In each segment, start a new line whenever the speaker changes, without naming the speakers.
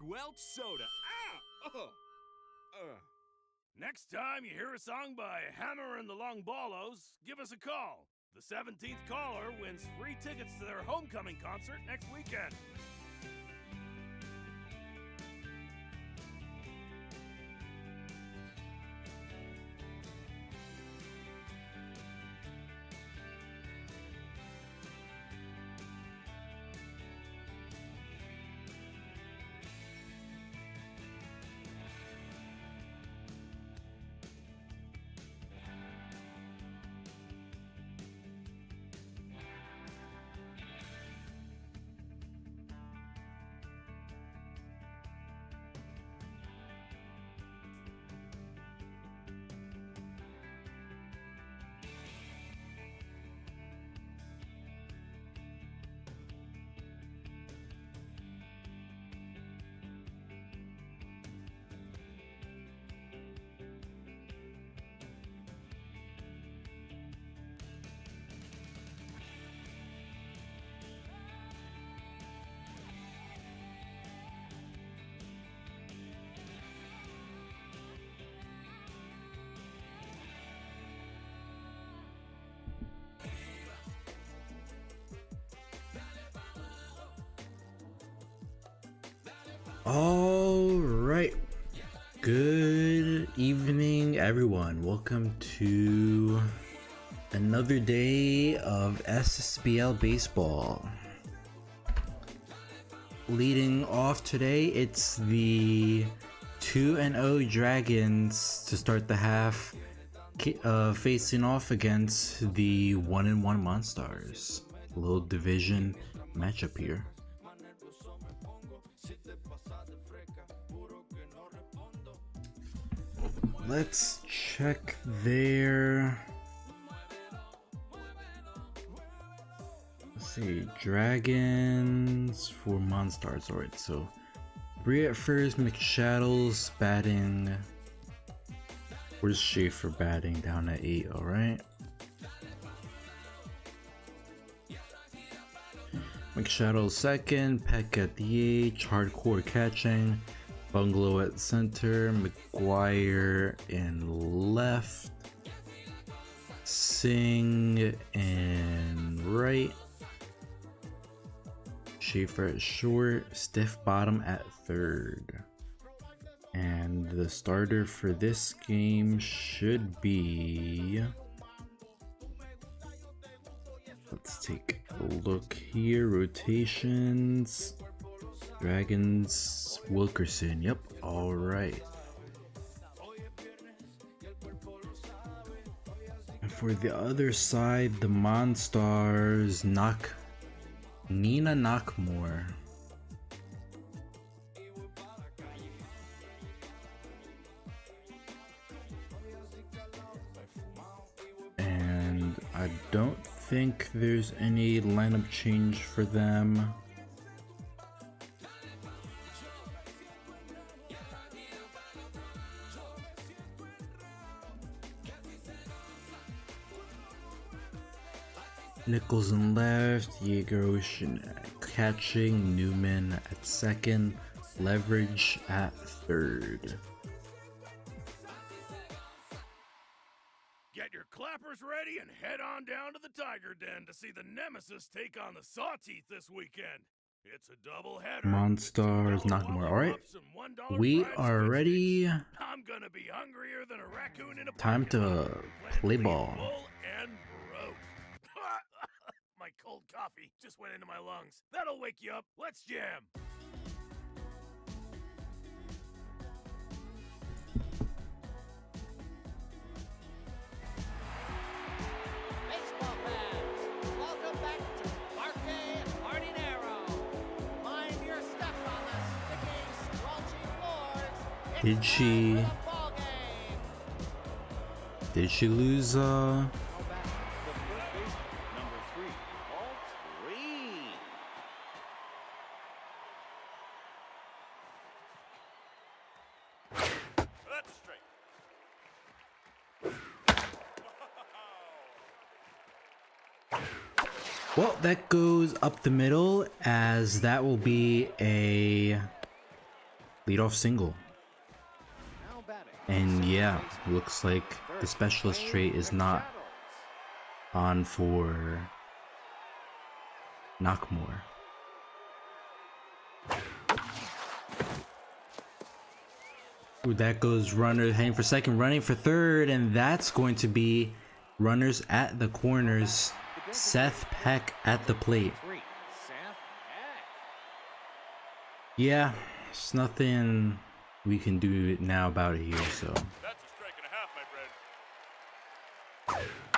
Squelch soda. Next time you hear a song by Hammer and the Long Ballos, give us a call. The 17th caller wins free tickets to their homecoming concert next weekend.
All right. Good evening, everyone. Welcome to another day of SSBL baseball. Leading off today, it's the 2-0 Dragons to start the half, facing off against the 1-1 Monstars. A little division matchup here. Let's check their... Let's see, Dragons for Monstars. Alright, so Bree at first, McShadows batting. Where's Schaefer batting? Down at 8, alright. McShadows second, Peck at the H, Hardcore catching. Bungalow at center, McGuire in left, Singh in right, Schaefer at short, Stiff Bottom at third. And the starter for this game should be... Let's take a look here, rotations. Dragons, Wilkerson, yep, alright. And for the other side, the Monstars, Nina Knockmore. And I don't think there's any lineup change for them. Nichols in left, Yeager catching, Newman at second, Leverage at third.
Get your clappers ready and head on down to the Tiger Den to see the Nemesis take on the Sawteeth this weekend. It's a double header.
Monstars, Nakamura. Alright. We are ready.
I'm gonna be hungrier than a raccoon in a
Time
parking lot.
to play ball.
Full and broke. My cold coffee just went into my lungs. That'll wake you up. Let's jam.
Baseball fans, welcome back to Parque Hardinero. Mind your step on the sticky, squelchy floors. It's
Did she-
time for the ball game.
Did she lose
Now back, the first baseman, number 3, Alt Green. That's a strike.
Well, that goes up the middle, as that will be a leadoff single.
Now batting.
And yeah, looks like the specialist trait is not on for Nakamura. Ooh, that goes runner heading for second, running for third, and that's going to be runners at the corners. Seth Peck at the plate.
3, Seth Peck.
Yeah, there's nothing we can do now about it here, so.
That's a strike and a half, my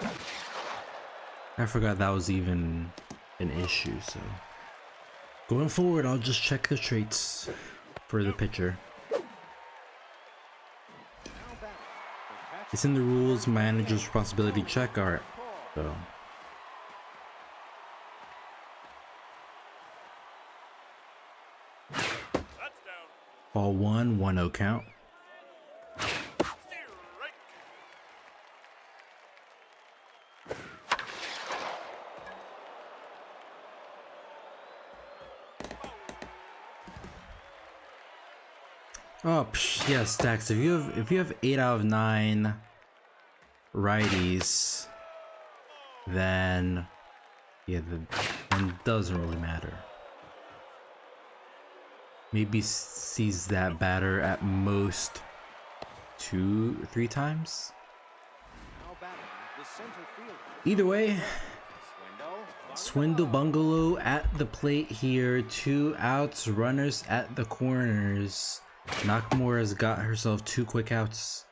friend.
I forgot that was even an issue, so. Going forward, I'll just check the traits for the pitcher.
Now batting. The catcher,
It's in the rules, manager's responsibility check, alright. So.
That's down.
Ball 1-1-0 count.
Strike.
Oh, yeah, Stacks. If you have 8 out of 9 righties, then yeah, then it doesn't really matter. Maybe sees that batter at most 2-3 times.
now batting. The center fielder.
Either way,
Swindle.
Swindle Bungalow at the plate here. 2 outs, runners at the corners. Nakamura's got herself 2 quick outs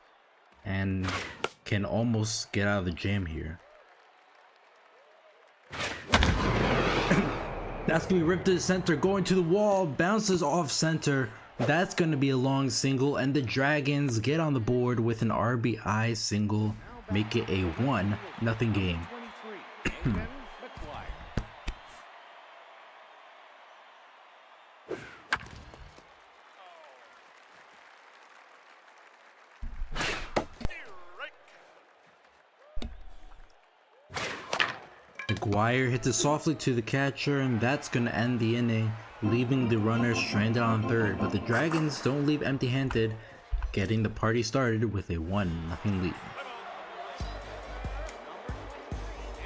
and can almost get out of the jam here. That's gonna be ripped to the center, going to the wall, bounces off center. That's gonna be a long single, and the Dragons get on the board with an RBI single, make it a 1-0 game.
23, Nathan McGuire.
McGuire hits it softly to the catcher, and that's gonna end the inning, leaving the runner stranded on third. But the Dragons don't leave empty-handed, getting the party started with a 1-0 lead.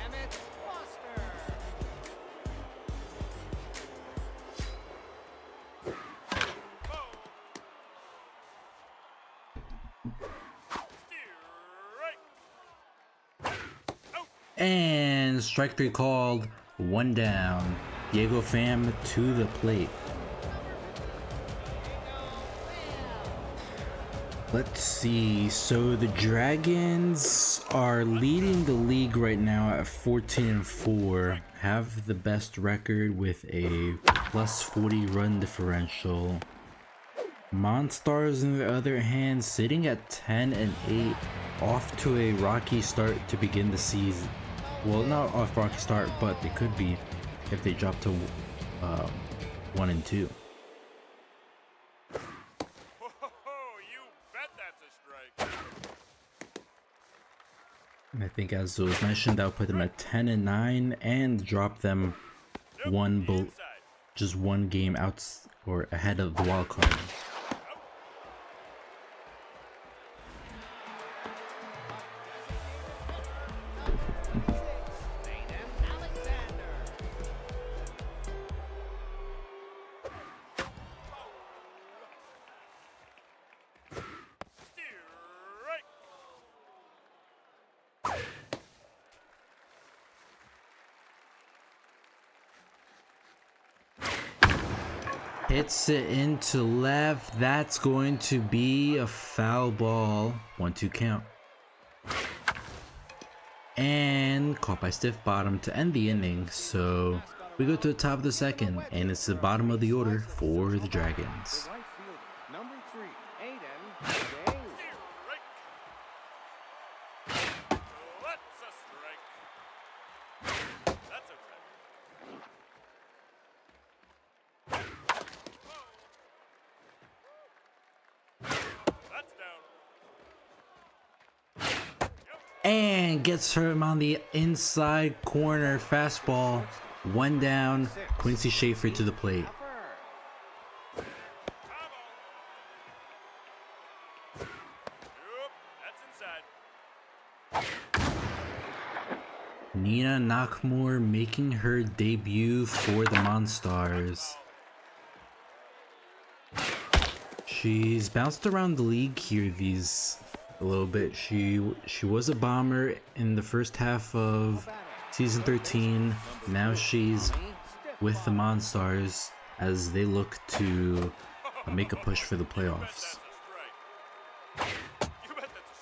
Emmett Foster.
And strike 3 called, 1 down. Diego Pham to the plate. Let's see, so the Dragons are leading the league right now at 14-4, have the best record with a plus 40 run differential. Monstars, on the other hand, sitting at 10-8, off to a rocky start to begin the season. Well, not off rocky start, but it could be if they drop to 1-2.
You bet that's a strike.
And I think, as was mentioned, that would put them at 10-9 and drop them just one game out or ahead of the wild card. hits it into left. That's going to be a foul ball. 1-2 count. And caught by stiff bottom to end the inning. So we go to the top of the second, and it's the bottom of the order for the Dragons.
The right fielder, number 3, Aiden James.
That's a strike. That's outside. That's down.
And gets him on the inside corner fastball. 1 down. Quincy Schaefer to the plate.
That's inside.
Nina Knockmore making her debut for the Monstars. She's bounced around the league here a little bit. She was a bomber in the first half of season 13. Now she's with the Monstars as they look to make a push for the playoffs.
You bet that's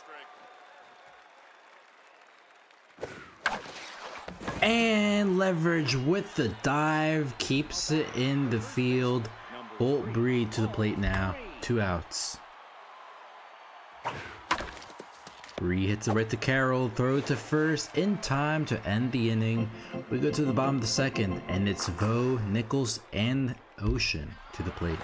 a strike.
And Leverage with the dive keeps it in the field. Bolt Breed to the plate now. 2 outs. Bree hits it right to Carroll, throw it to first in time to end the inning. We go to the bottom of the second, and it's Vo, Nichols, and Ocean to the plate.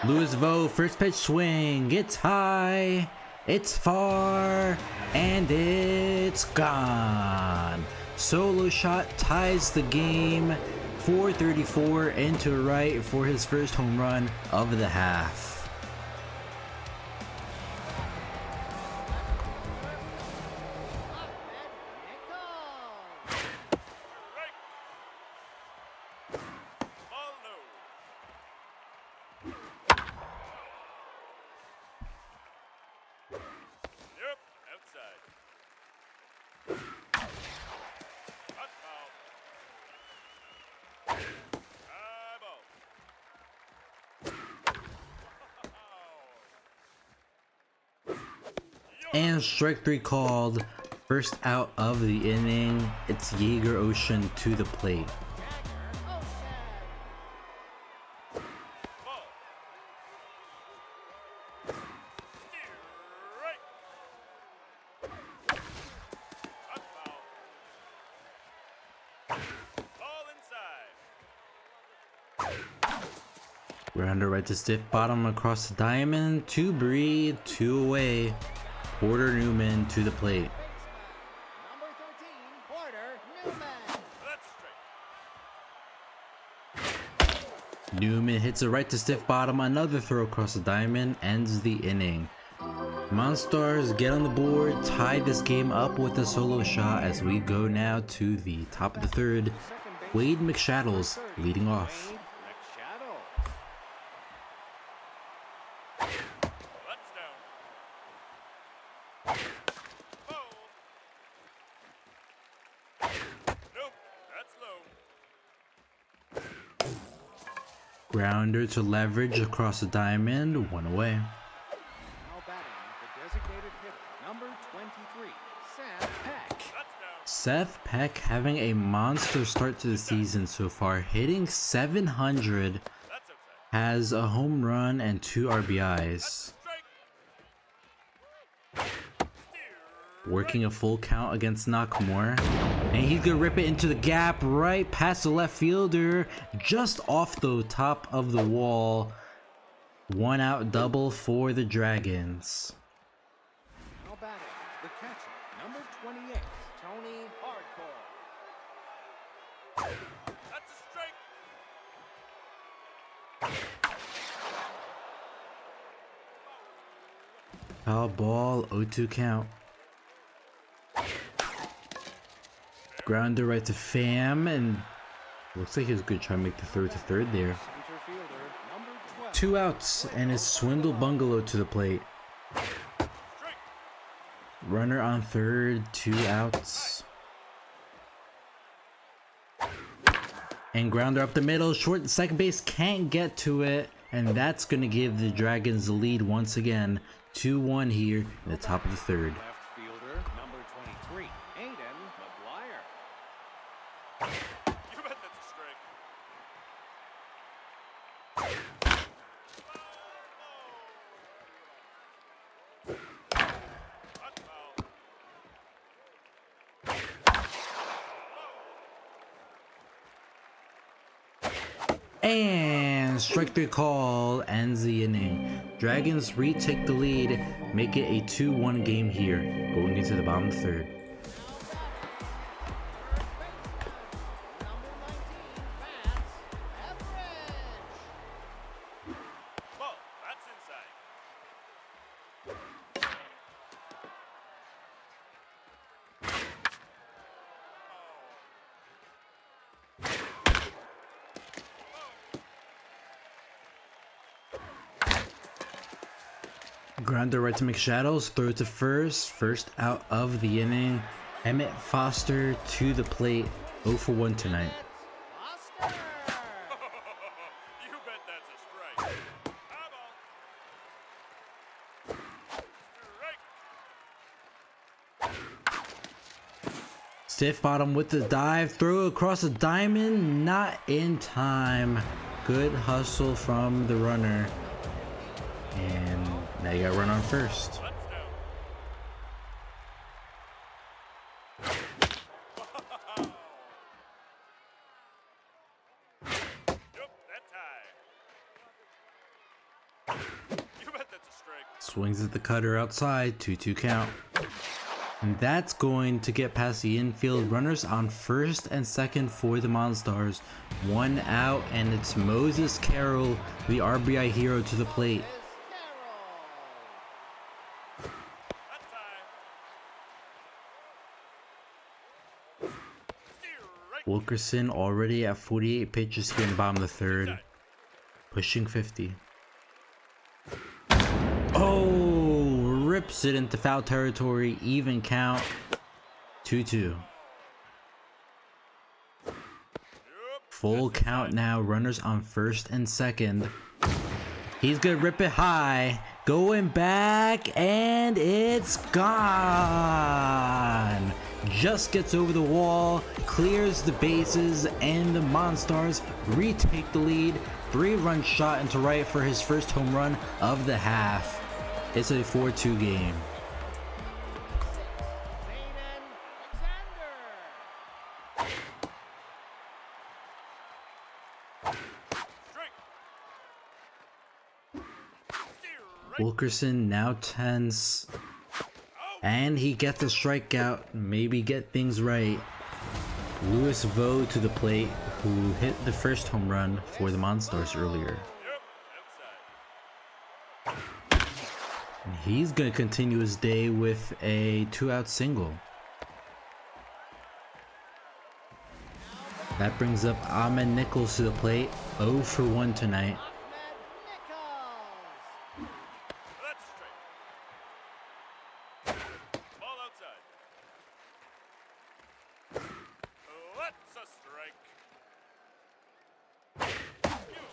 Louis Vo, first pitch swing, it's high, it's far, and it's gone. Solo shot ties the game. 434 into right for his first home run of the half.
Yep, outside. Hot foul. High ball.
And strike 3 called. First out of the inning. It's Jaeger Ocean to the plate.
Ball. Strike. Hot foul. Ball inside.
Rounder right to stiff bottom across the diamond. 2 Breed, 2 away. Porter Newman to the plate.
Number 13, Porter Newman.
That's a strike.
Newman hits it right to stiff bottom. Another throw across the diamond ends the inning. Monstars get on the board, tie this game up with a solo shot as we go now to the top of the third. Wade McShadows leading off.
That's down. Ball. Nope, that's low.
Grounder to Leverage across the diamond. 1 away.
Now batting, the designated hitter, number 23, Sam Peck.
That's down.
Seth Peck having a monster start to the season so far, hitting 700,
That's outside.
has a home run and 2 RBIs.
Strike.
Working a full count against Knockmore. And he's gonna rip it into the gap right past the left fielder, just off the top of the wall. 1 out double for the Dragons.
Now batting, the catcher, number 28, Tony Hardcore.
That's a strike.
Foul ball, 0-2 count. Grounder right to Fam, and looks like he's gonna try to make the throw to third there.
Center fielder, number 12.
2 outs, and it's Swindle Bungalow to the plate.
Strike.
Runner on third, 2 outs. And grounder up the middle, short second base can't get to it, and that's going to give the Dragons the lead once again. 2-1 here in the top of the third.
Left fielder, number 23, Aiden McGuire.
You bet that's a strike.
And strike 3 call ends the inning. Dragons retake the lead, make it a 2-1 game here, going into the bottom of the third.
Ball, that's inside.
Grounder right to McShadows, throw to first out of the inning. Emmett Foster to the plate, 0 for 1 tonight.
Foster.
You bet that's a strike. High ball. Strike.
Stiff bottom with the dive, throw across the diamond, not in time. Good hustle from the runner. And now you got to run on first.
Touchdown. Yep, that's high. You bet that's a strike.
Swings at the cutter outside, 2-2 count. And that's going to get past the infield. Runners on first and second for the Monstars. 1 out, and it's Moses Carroll, the RBI hero, to the plate.
That's high. Strike.
Wilkerson already at 48 pitches here in the bottom of the third, pushing 50. Oh, rips it into foul territory, even count, 2-2. Full count now, runners on first and second. He's gonna rip it high, going back, and it's gone. Just gets over the wall, clears the bases, and the Monstars retake the lead. 3-run shot into right for his first home run of the half. It's a 4-2 game.
Zayden Alexander.
Strike. Strike.
Wilkerson now tense, and he gets a strikeout, maybe get things right. Louis Vo to the plate, who hit the first home run for the Monstars earlier.
Yep, outside.
And he's going to continue his day with a 2-out single. That brings up Ahmed Nichols to the plate, 0 for 1 tonight.
Ahmed Nichols.
That's a strike. Ball outside. That's a strike.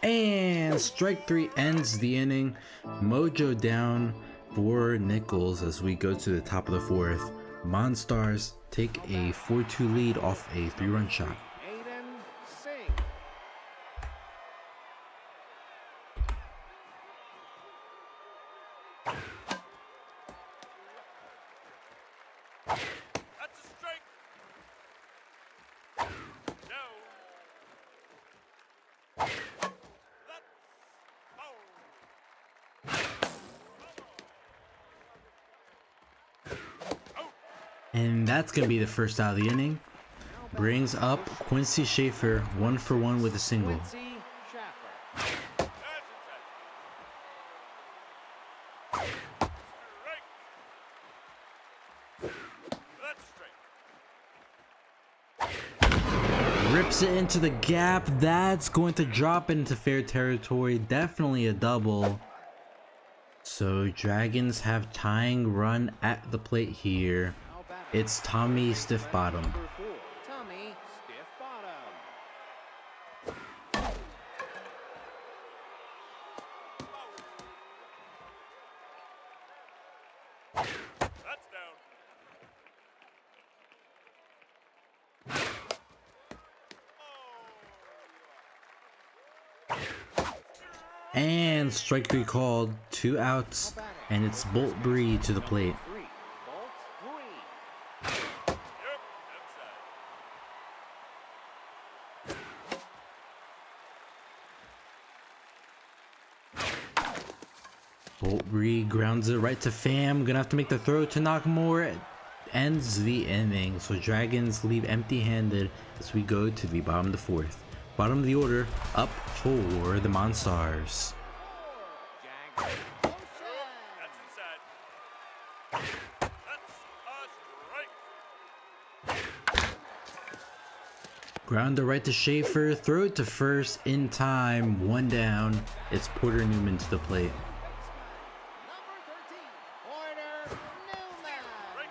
And strike 3 ends the inning. Mojo down for Nichols as we go to the top of the fourth. Monstars take a 4-2 lead off a 3-run shot.
Aiden Singh.
That's a strike. No. That's oh.
And that's going to be the first out of the inning. Brings up Quincy Schaefer, 1 for 1 with a single.
Quincy Schaffer.
That's inside. Strike. That's a strike.
Rips it into the gap. That's going to drop it into fair territory. Definitely a double. So Dragons have tying run at the plate here. It's Tommy Stiff Bottom.
Number 4, Tommy Stiff Bottom.
And strike 3 called, 2 outs, and it's Bolt Bree to the plate.
Three. Ball three.
Bolt Bree grounds it right to Fam. Gonna have to make the throw to Nakamura. Ends the inning. So Dragons leave empty-handed as we go to the bottom of the 4th. Bottom of the order, up for the Monstars.
Jag.
That's inside. That's a strike.
Grounder right to Schaefer. Throw it to first in time. 1 down. It's Porter Newman to the plate.
Number 13, Porter Newman.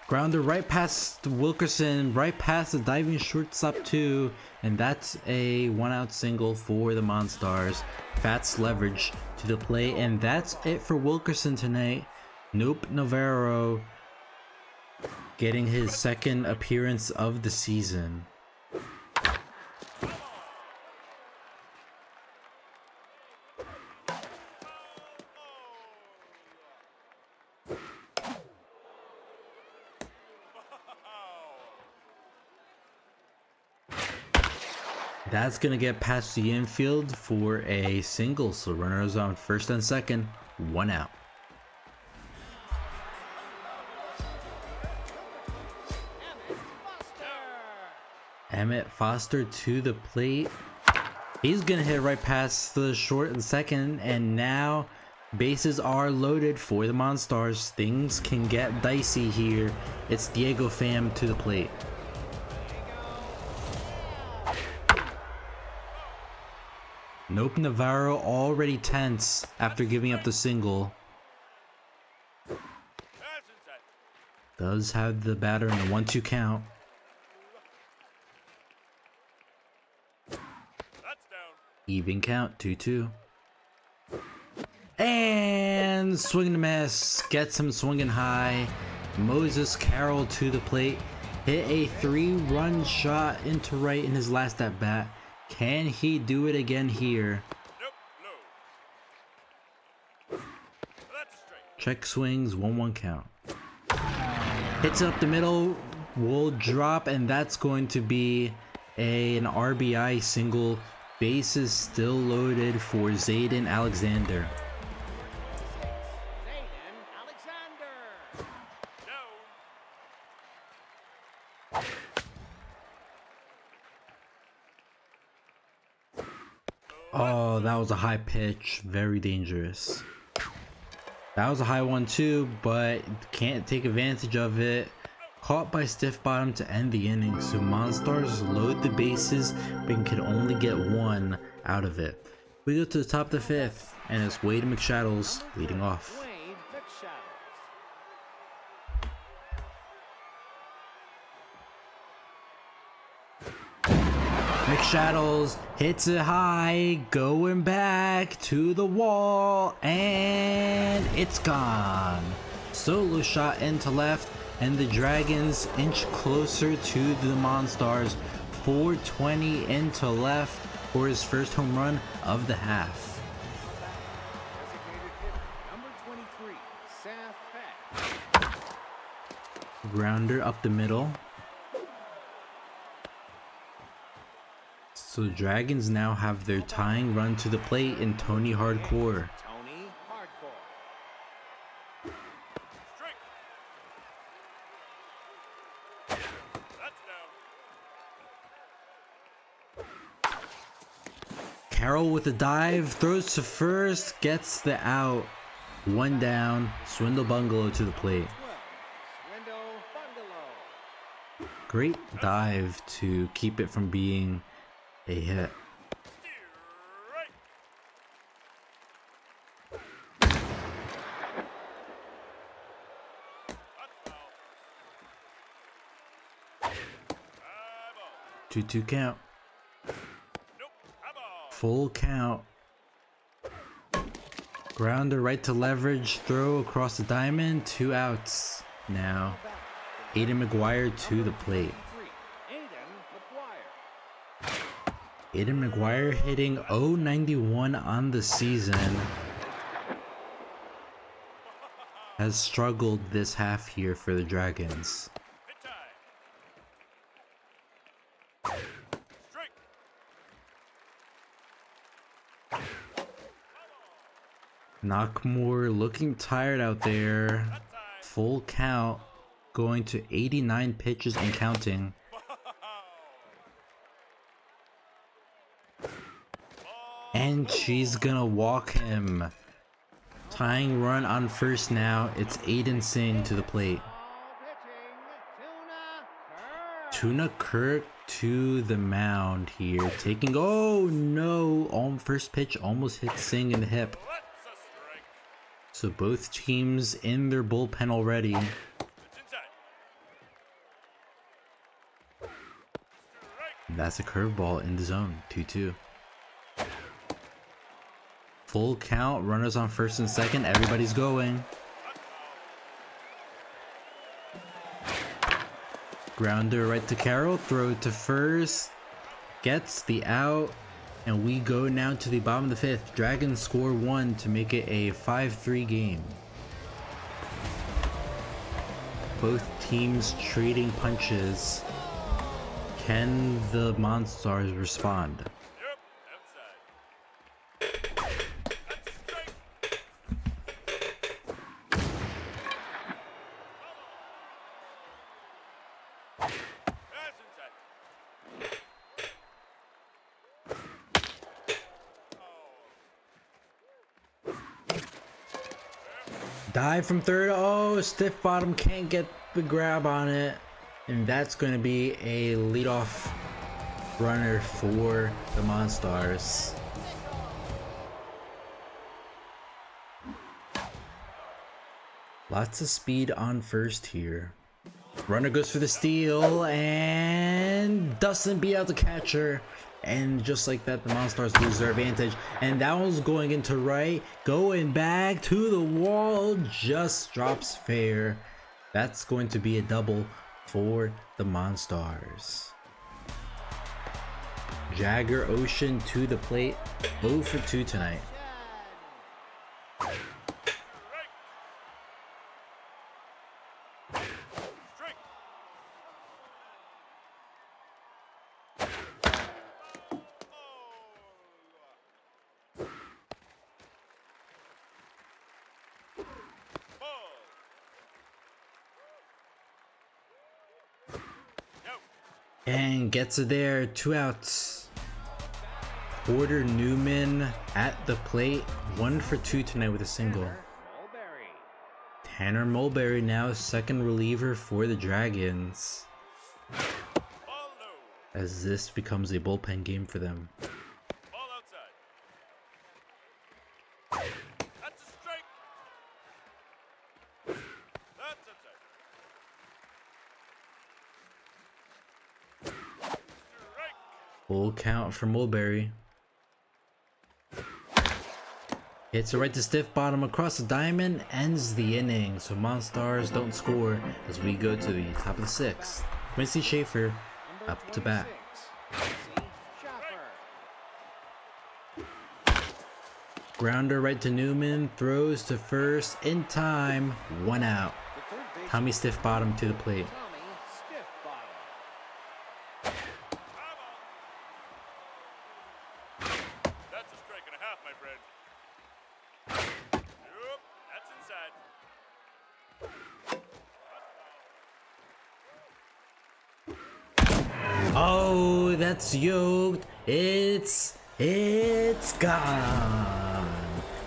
Grounder right past Wilkerson, right past the diving shortstop too, and that's a 1-out single for the Monstars. Fats leverage to the plate, and that's it for Wilkerson tonight. Nope, Navarro getting his 2nd appearance of the season. That's gonna get past the infield for a single, so runners on first and second, 1 out. Emmett Foster to the plate. He's gonna hit right past the short and second, and now bases are loaded for the Monstars. Things can get dicey here. It's Diego Fam to the plate. Nope, Navarro already tense after giving up the single.
That's inside.
Does have the batter in the 1-2 count.
That's down.
Even count, 2-2. And swing and miss. Gets him swinging high. Moses Carroll to the plate. Hit a 3-run shot into right in his last at bat. Can he do it again here?
Nope, no. That's a strike.
Check swings, 1-1 count. Hits up the middle, will drop, and that's going to be an RBI single. Bases still loaded for Zayden Alexander.
Zayden Alexander.
Down.
Oh, that was a high pitch. Very dangerous. That was a high one too, but can't take advantage of it. Caught by stiff bottom to end the inning. So Monstars load the bases, but can only get 1 out of it. We go to the top of the 5th, and it's Wade McShadows leading off.
Wade McShadows.
McShadows hits it high, going back to the wall, and it's gone. Solo shot into left, and the Dragons inch closer to the Monstars. 420 into left for his first home run of the half.
Designated hitter, number 23, Seth Peck.
Grounder up the middle. So the Dragons now have their tying run to the plate in Tony Hardcore.
Tony Hardcore.
Strike. That's down.
Carroll with a dive, throws to first, gets the out. 1 down, Swindle Bungalow to the plate.
12, Swindle Bungalow.
Great dive to keep it from being a hit.
Right.
2-2 count.
Nope. High ball.
Full count. Grounder right to leverage, throw across the diamond, 2 outs. Now, Aiden McGuire to the plate.
Aiden McGuire.
Aiden McGuire hitting .091 on the season. Has struggled this half here for the Dragons. Knockmore looking tired out there. Full count, going to 89 pitches and counting. And she's gonna walk him. Tying run on first now. It's Aiden Singh to the plate. Tuna Kirk to the mound here. Taking, oh no, first pitch almost hit Singh in the hip. So both teams in their bullpen already. That's a curveball in the zone, 2-2. Full count, runners on first and second, everybody's going. Grounder right to Carroll, throw to first, gets the out, and we go now to the bottom of the fifth. Dragons score 1 to make it a 5-3 game. Both teams trading punches. Can the Monstars respond? Dive from third. Oh, stiff bottom, can't get the grab on it. And that's going to be a leadoff runner for the Monstars. Lots of speed on first here. Runner goes for the steal and doesn't beat out the catcher. And just like that, the Monstars lose their advantage. And that one's going into right. Going back to the wall. Just drops fair. That's going to be a double for the Monstars. Jagger Ocean to the plate. 0 for 2 tonight. And gets it there, 2 outs. Porter Newman at the plate, 1 for 2 tonight with a single. Tanner Mulberry now second reliever for the Dragons, as this becomes a bullpen game for them. Full count for Mulberry. Hits it right to stiff bottom across the diamond, ends the inning. So Monstars don't score as we go to the top of the 6th. Quincy Schaefer up to bat. Grounder right to Newman, throws to first in time, 1 out. Tommy stiff bottom to the plate. Oh, that's yoked. It's gone.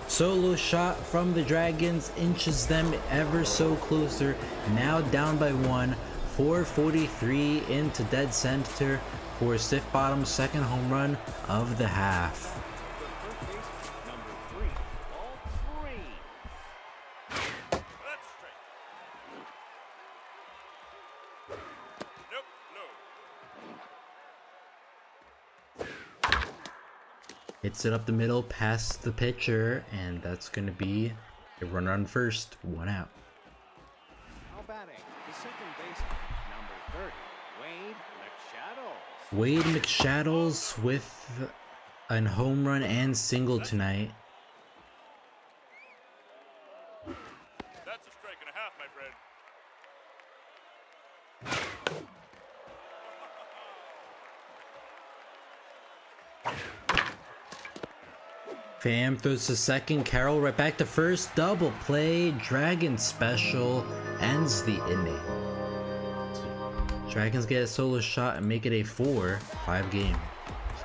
Solo shot from the Dragons inches them ever so closer. Now down by 1. 4:43 into dead center for stiff bottom's second home run of the half. Hits it up the middle past the pitcher, and that's going to be a runner on first, 1 out.
Now batting, the second baseman, number 30, Wade McShadows.
Wade McShadows with a home run and single tonight.
That's a strike and a half, my friend.
Pham throws to second, Carroll right back to first, double play, Dragon special, ends the inning. Dragons get a solo shot and make it a 4-5 game,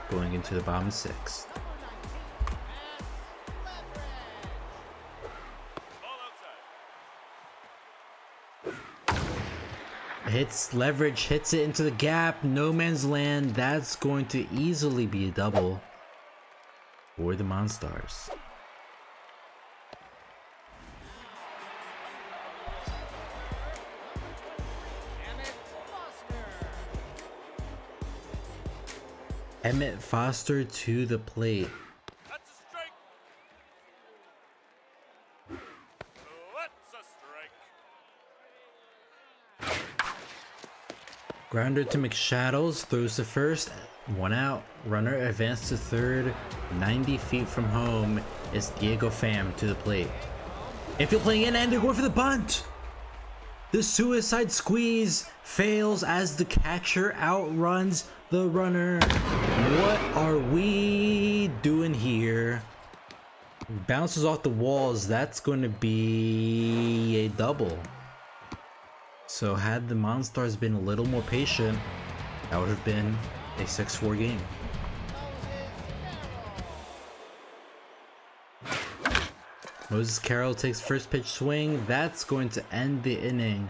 going into the bottom 6. Hits leverage, hits it into the gap, no man's land. That's going to easily be a double for the Monstars. Emmett Foster to the plate.
That's a strike. That's a strike.
Grounder to McShadows, throws to first, 1 out. Runner advanced to third, 90 feet from home is Diego Pham to the plate. Infield playing in and they're going for the bunt. The suicide squeeze fails as the catcher outruns the runner. What are we doing here? Bounces off the walls. That's going to be a double. So had the Monstars been a little more patient, that would have been a 6-4 game. Moses Carroll takes first pitch swing. That's going to end the inning.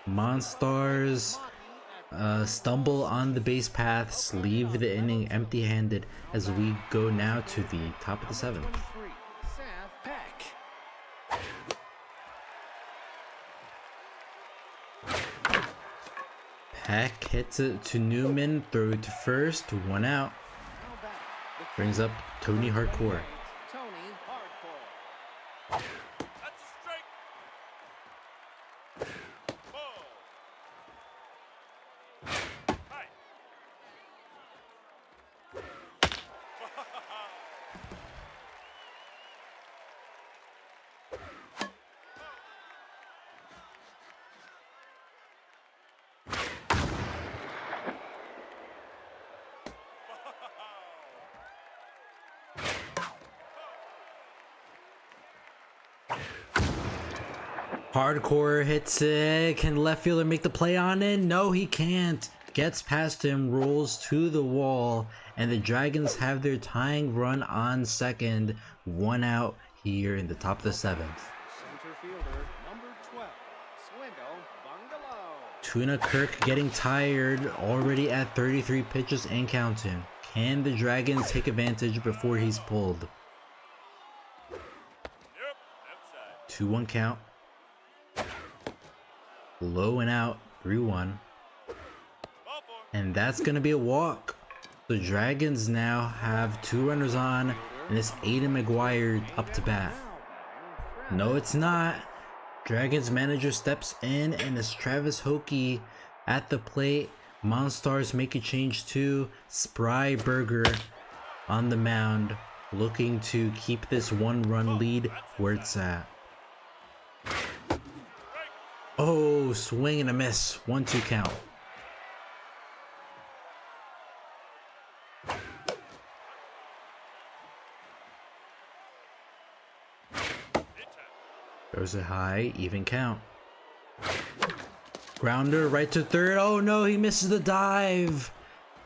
Monstars stumble on the base paths, leave the inning empty-handed as we go now to the top of the 7th.
23, Seth Peck.
Peck hits it to Newman, throw to first, 1 out.
How about the
Brings up Tony Hardcore.
Tony Hardcore.
That's a strike. Ball. Hi.
Hardcore hits it. Can left fielder make the play on it? No, he can't. Gets past him, rolls to the wall, and the Dragons have their tying run on second. 1 out here in the top of the 7th.
Center fielder, number 12, Swindle Bungalow.
Tuna Kirk getting tired, already at 33 pitches and counting. Can the Dragons take advantage before he's pulled?
Yep, outside.
2-1 count. Low and out, 3-1.
Ball four.
And that's going to be a walk. The Dragons now have 2 runners on, and it's Aiden McGuire up to bat. No, it's not. Dragons manager steps in, and it's Travis Hokie at the plate. Monstars make a change to Spry Burger on the mound, looking to keep this 1-run lead where it's at. Oh, swing and a miss. 1-2 count. Throws it high, even count. Grounder right to third. Oh no, he misses the dive.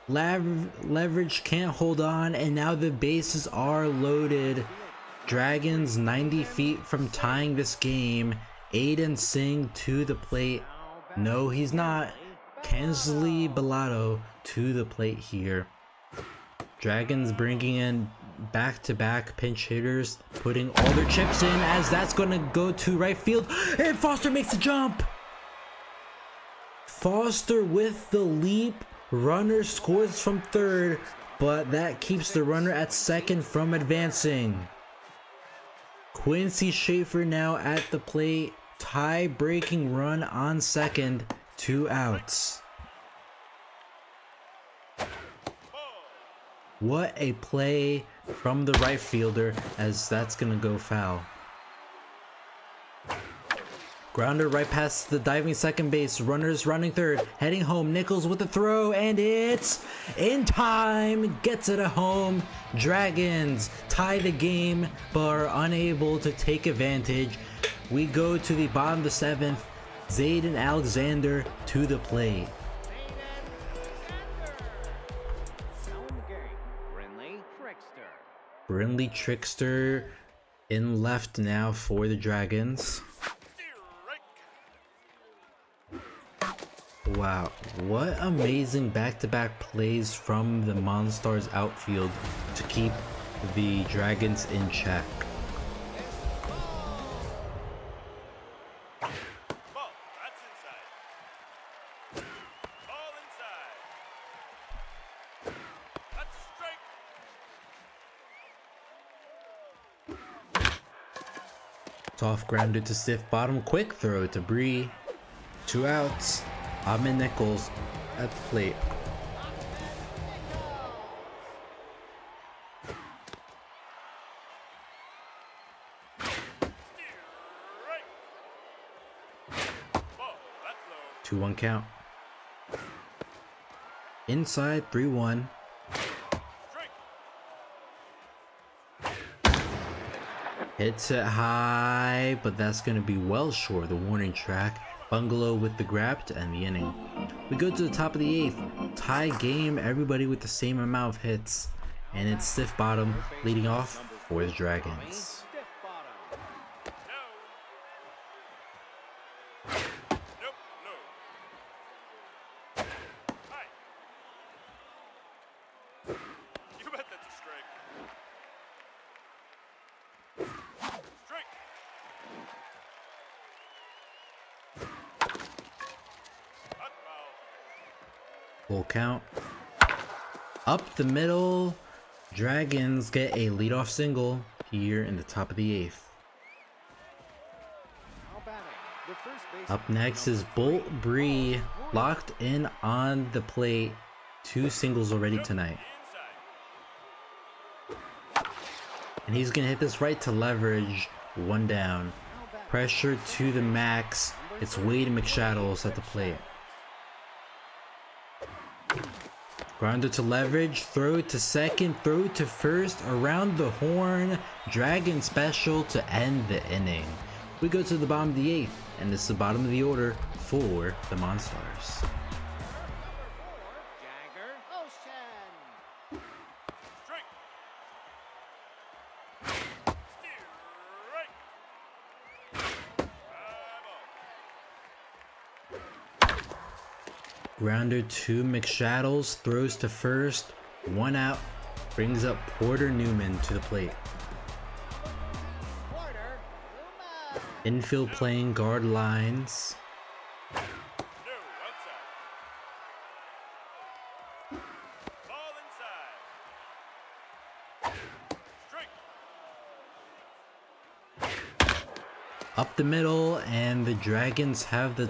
Leverage can't hold on, and now the bases are loaded. Dragons 90 feet from tying this game. Aiden Singh to the plate. No, he's not. Kensley Bellato to the plate here. Dragons bringing in back-to-back pinch hitters, putting all their chips in as that's going to go to right field. And Foster makes the jump. Foster with the leap. Runner scores from third, but that keeps the runner at second from advancing. Quincy Schaefer now at the plate. Tie-breaking run on second. 2 outs. What a play from the right fielder, as that's gonna go foul. Grounder right past the diving second base. Runners running third. Heading home. Nichols with the throw, and it's in time. Gets it at home. Dragons tie the game, but are unable to take advantage. We go to the bottom of the 7th. Zayden Alexander to the plate. Brindley Trickster in left now for the Dragons. Wow, what amazing back-to-back plays from the Monstars outfield to keep the Dragons in check.
Ball, that's inside. Ball inside. That's a strike.
Soft grounder to stiff bottom, quick throw to Bree. 2 outs. Ahmed Nichols at the plate.
Ball, that's low.
2-1 count. Inside 3-1.
Strike.
Hits it high, but that's going to be well short of the warning track. Bungalow with the grab to end the inning. We go to the top of the 8th. Tie game, everybody with the same amount of hits. And it's stiff bottom leading off for the Dragons.
Stiff bottom.
No. Nope, no. Hi. You bet that's a strike. Strike. Hot foul.
Full count. Up the middle. Dragons get a leadoff single here in the top of the 8th.
Now batting, the first baseman,
Up next is
number
Bolt
3,
Bree,
Ball.
locked in on the plate. 2 singles already tonight.
Inside.
And he's gonna hit this right to leverage. 1 down.
Now batting,
Pressure to the max. It's Wade McShadows at the plate. Grounder to leverage, throw to second, throw to first, around the horn. Dragon special to end the inning. We go to the bottom of the 8th, and this is the bottom of the order for the Monstars.
Jagger, Ocean.
Strike. Strike.
Grounder to McShadows, throws to first, 1 out, brings up Porter Newman to the plate.
Porter, Uma.
Infield playing guard lines.
No, outside. Ball inside. Strike.
Up the middle, and the Dragons have the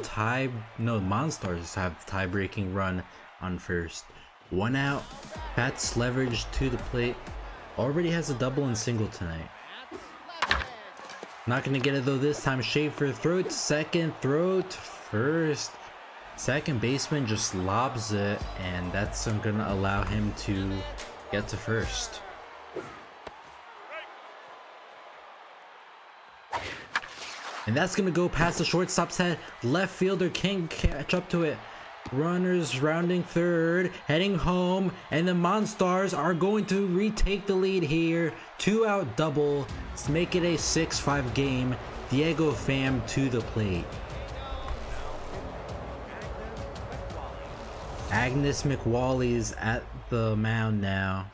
Monstars have the tie-breaking run on first. 1 out, Pat's leverage to the plate. Already has a double and single tonight.
That's left.
Not gonna get it though this time. Schaefer, throw to second, throw to first. Second baseman just lobs it, and that's gonna allow him to get to first. And that's gonna go past the shortstop's head. Left fielder can't catch up to it. Runners rounding third, heading home, and the Monstars are going to retake the lead here. 2 out double. Let's make it a 6-5 game. Diego Pham to the plate. Agnes McWally's at the mound now.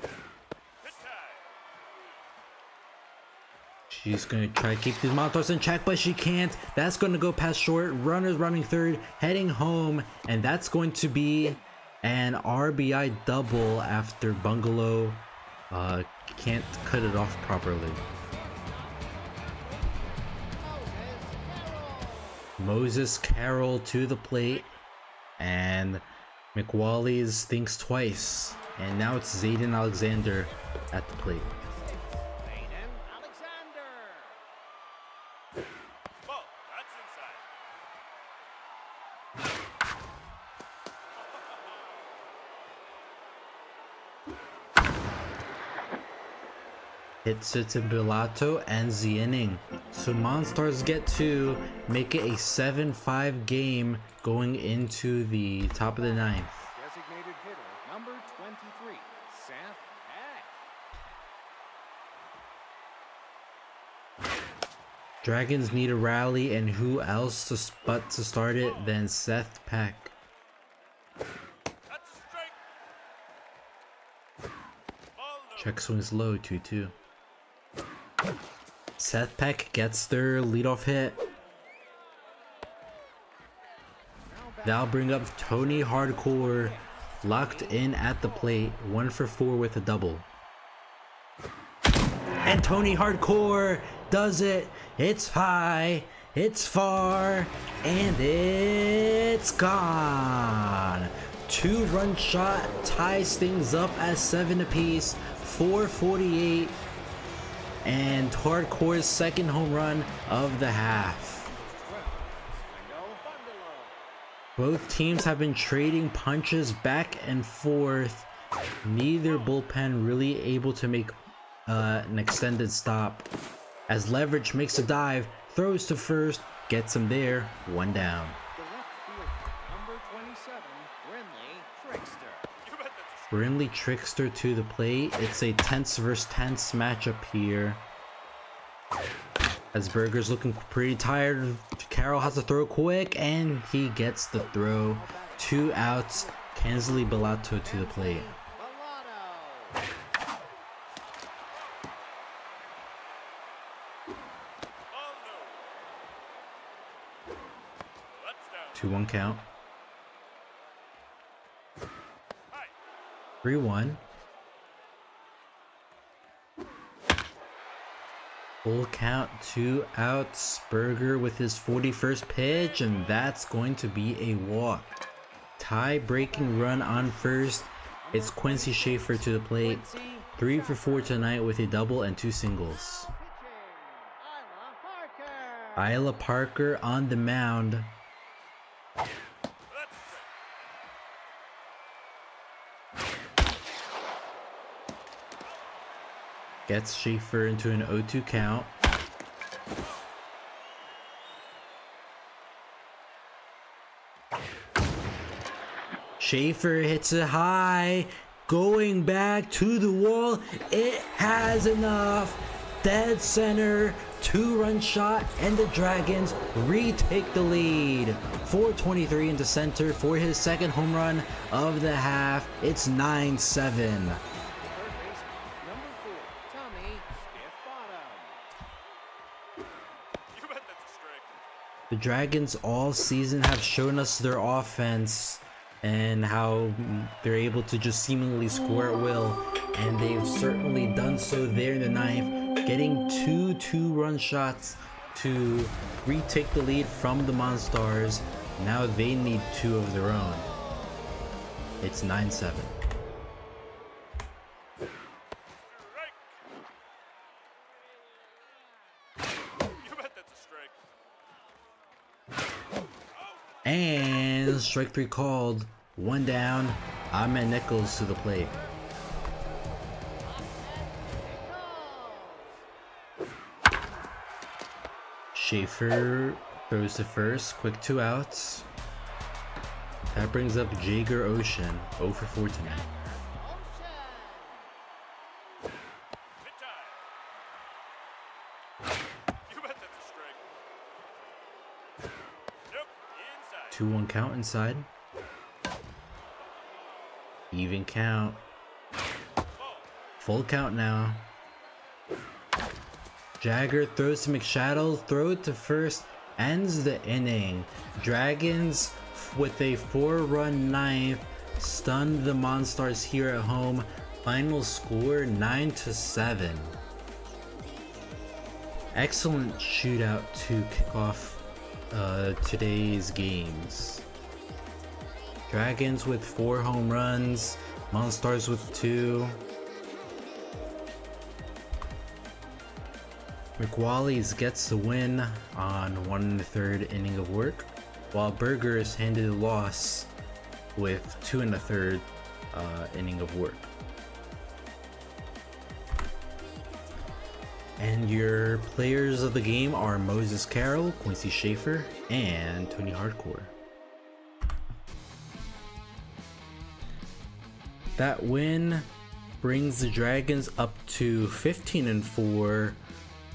She's gonna try to keep these Monstars in check, but she can't. That's gonna go past short. Runners running third, heading home, and that's going to be an RBI double after Bungalow can't cut it off properly. Moses Carroll to the plate, and McWally's thinks twice. And now it's Zayden Alexander at the plate.
Aiden Alexander.
Ball, that's inside.
Hits it to Bilato, ends the inning. So Monstars get to make it a 7-5 game going into the top of the ninth.
Designated hitter number 23, Seth Peck.
Dragons need a rally, and who else but to start it than Seth Peck.
That's a strike. Ball low.
Check swings low, 2-2. Seth Peck gets their leadoff hit. That'll bring up Tony Hardcore, locked in at the plate, 1 for 4 with a double. And Tony Hardcore does it. It's high, it's far, and it's gone. 2-run shot ties things up at 7 apiece, 4:48. And Hardcore's second home run of the half. Both teams have been trading punches back and forth. Neither bullpen really able to make an extended stop. As Leverage makes a dive, throws to first, gets him there, 1 down.
The left fielder, number 27, Brinley Trickster.
You bet that's a
Brinley Trickster to the plate. It's a tense versus tense matchup here. As Berger's looking pretty tired, Carroll has to throw quick, and he gets the throw. 2 outs. Kensley Bilato to the plate.
Bellotto.
ball low. That's down.
2-1 count.
High.
3-1. Full count, 2 outs. Berger with his 41st pitch, and that's going to be a walk. Tie-breaking run on first. It's Quincy Schaefer to the plate. 3 for 4 tonight with a double and 2 singles.
Pitching, Isla Parker.
Isla Parker on the mound.
That's
Gets Schaefer into an 0-2 count. Schaefer hits it high, going back to the wall. It has enough. Dead center, 2-run shot, and the Dragons retake the lead. 423 into center for his second home run of the half. It's 9-7.
Third baseman, number 4, Tommy Stiff Bottom.
You bet that's a strike.
The Dragons all season have shown us their offense and how they're able to just seemingly score at will, and they've certainly done so there in the ninth, getting 2 2-run shots to retake the lead from the Monstars. Now they need 2 of their own. It's 9-7.
Strike. You bet that's a strike.
And strike 3 called. 1 down. Ahmed Nichols to the plate. Schaefer throws to first. Quick 2 outs. That brings up Jager Ocean. 0 for 4 tonight.
Hit time. You bet that's a strike. Nope, inside.
2-1 count inside. Even count.
Ball.
Full count now. Jagger throws to McShadow, throw it to first, ends the inning. Dragons with a 4-run ninth stun the Monstars here at home. Final score 9-7. Excellent shootout to kick off today's games. Dragons with 4 home runs, Monstars with 2. McWally's gets the win on 1 1/3 inning of work, while Burgers handed a loss with 2 1/3 inning of work. And your players of the game are Moses Carroll, Quincy Schaefer, and Tony Hardcore. That win brings the Dragons up to 15-4.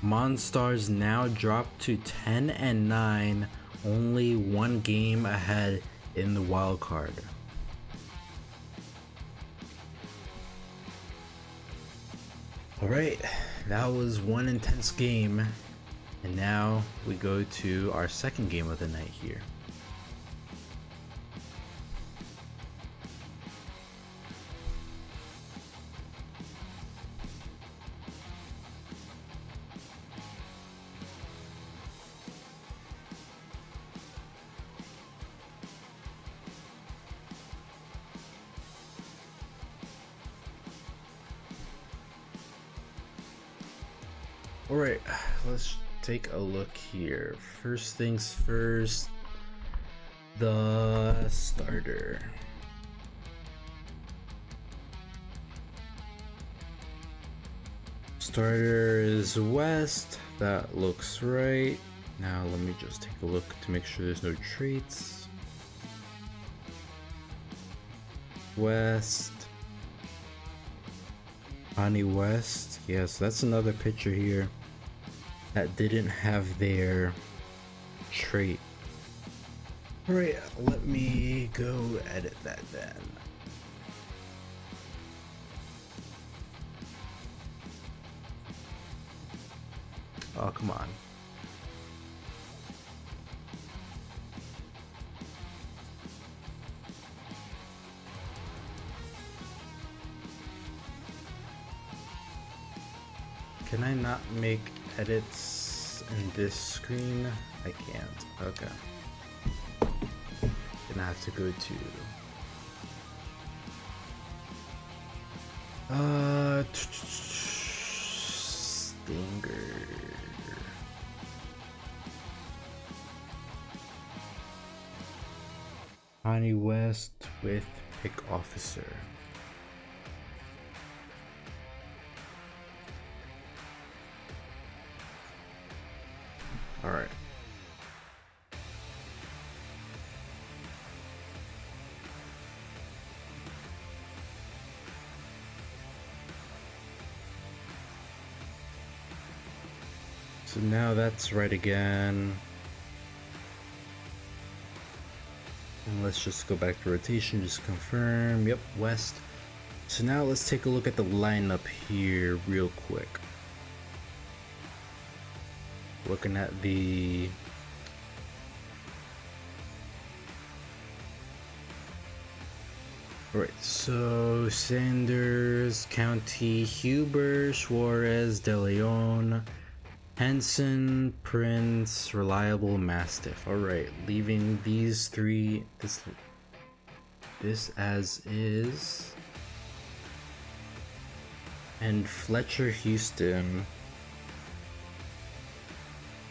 Monstars now drop to 10-9, only 1 game ahead in the wild card. Alright, that was one intense game, and now we go to our second game of the night here. Alright, let's take a look here. First things first, the starter. Starter is West, that looks right. Now let me just take a look to make sure there's no traits. West. Honey West, yes, that's another picture here that didn't have their trait. Alright, let me go edit that then. Oh, come on. Can I not make edits in this screen? I can't. Okay. Gonna have to go to Stinger. Honey West with Pick Officer. All right. So now that's right again. And let's just go back to rotation, just confirm. Yep, West. So now let's take a look at the lineup here real quick. Looking at the Alright, so Sanders, County, Huber, Suarez, De Leon, Henson, Prince, Reliable, Mastiff. Alright, leaving these three, this as is. And Fletcher Houston.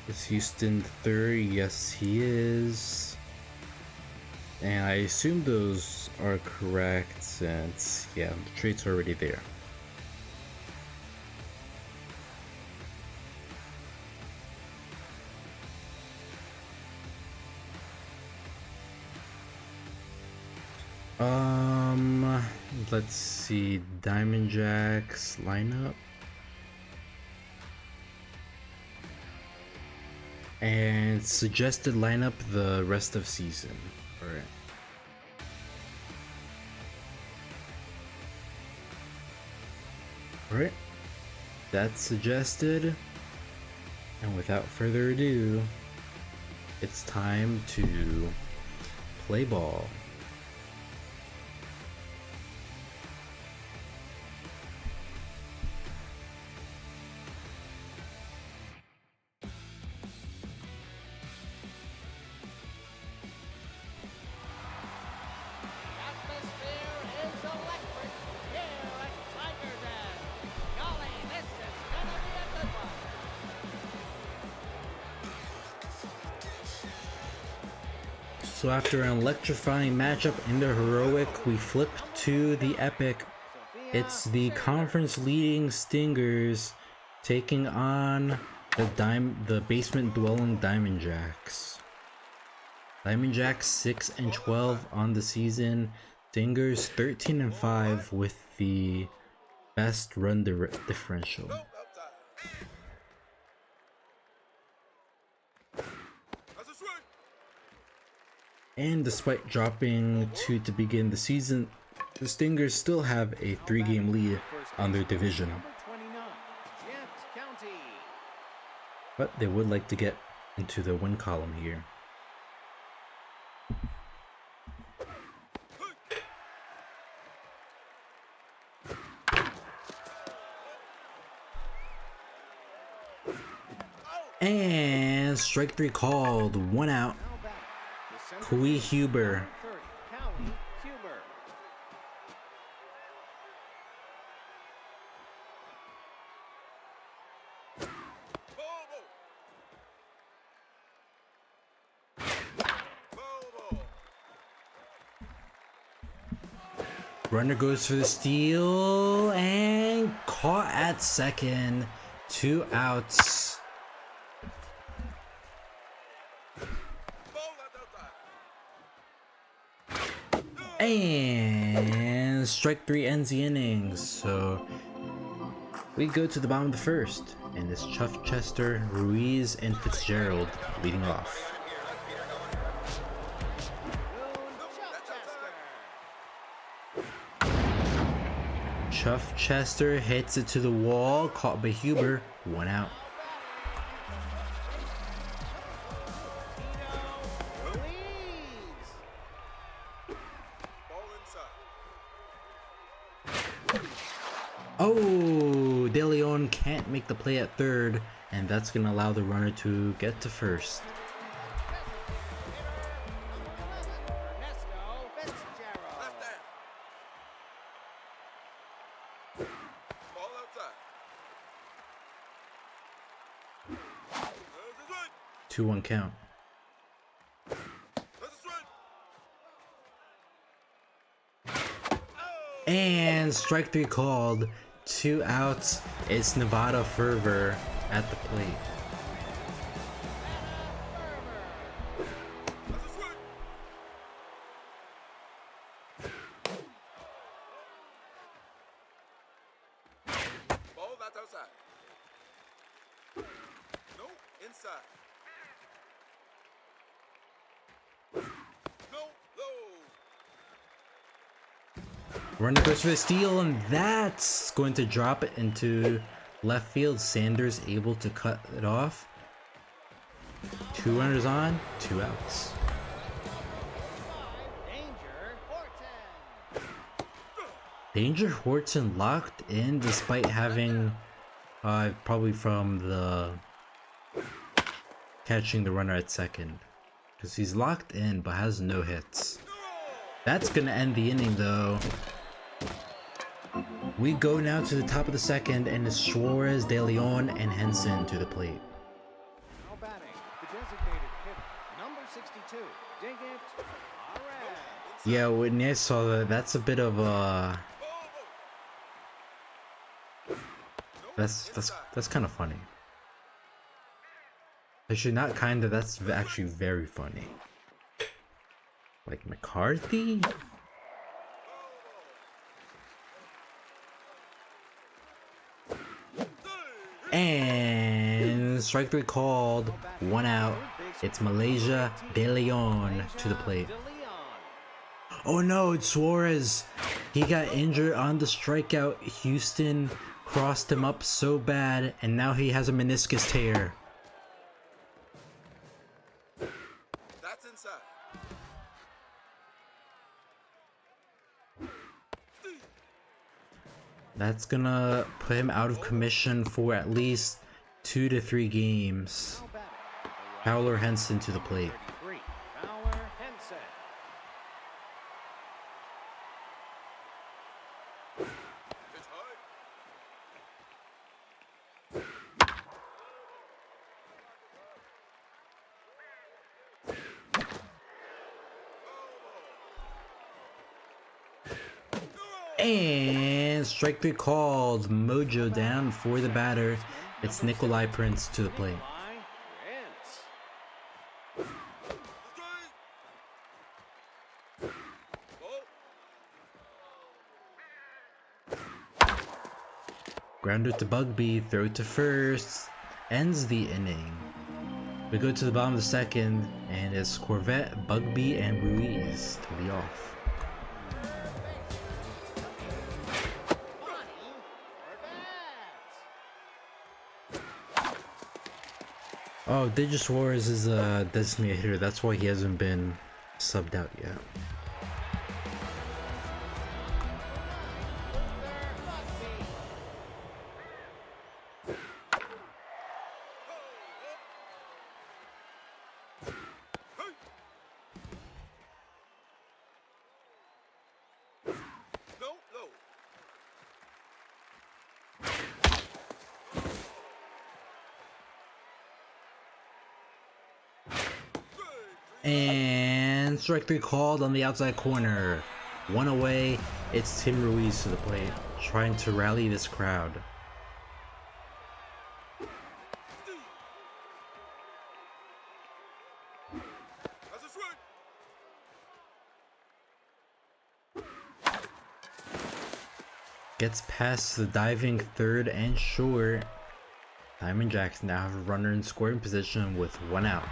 Is Houston third? Yes, he is. And I assume those are correct since, yeah, the traits are already there. Let's see, Diamond Jacks lineup. And suggested lineup the rest of season. Alright. Alright. That's suggested. And without further ado, it's time to play ball.
Atmosphere is electric
So after an electrifying matchup in the heroic, we flip to the epic. It's the conference leading Stingers taking on the basement dwelling Diamond Jacks. Diamond Jacks 6-12 on the season. Stingers 13-5 with the best run differential. And despite dropping 2 to begin the season, the Stingers still have a 3-game lead on their division. But they would like to get into the win column here. And strike 3 called, 1 out. Kui Huber. Runner goes for the steal and caught at second. 2 outs. And strike 3 ends the innings. So we go to the bottom of the first, and it's Chester, Ruiz, and Fitzgerald leading off. Chester hits it to the wall, caught by Huber, 1 out. Oh, De Leon can't make the play at third, and that's going to allow the runner to get to first. Two 1 count. And strike 3 called. 2 outs. It's Nevada Fervor at the plate.
Ball that's outside. No, inside. No, low.
Runner goes for the steal, and that's going to drop it into left field. Sanders able to cut it off. 2 runners on, 2 outs. Danger Horton locked in despite having probably from the catching the runner at second, because he's locked in but has no hits. That's gonna end the inning though. We go now to the top of the second, and it's Suarez, De Leon, and Henson to the plate.
Now batting, the designated hitter, number 62, dig it, Arez.
Yeah, when I saw that, that's a bit of a that's kind of funny. Actually, not kind of. That's actually very funny. Like McCarthy. And strike 3 called, 1 out. It's Malaysia, De Leon to the plate. Oh no, it's Suarez. He got injured on the strikeout. Houston crossed him up so bad, and now he has a meniscus tear.
That's inside.
That's gonna put him out of commission for at least 2 to 3 games. Fowler Henson to the plate.
Fowler Henson.
It's high.
And strike 3 called. Mojo down for the batter. It's Nikolai Prince to the plate. Grounder to Bugby, throw to first, ends the inning. We go to the bottom of the second, and it's Corvette, Bugby, and Ruiz to lead off. Oh, Digis Suarez is a designated hitter, that's why he hasn't been subbed out yet. And strike 3 called on the outside corner. One away, it's Tim Ruiz to the plate, trying to rally this crowd. Gets past the diving third and short. Diamond Jacks now have a runner in scoring position with 1 out.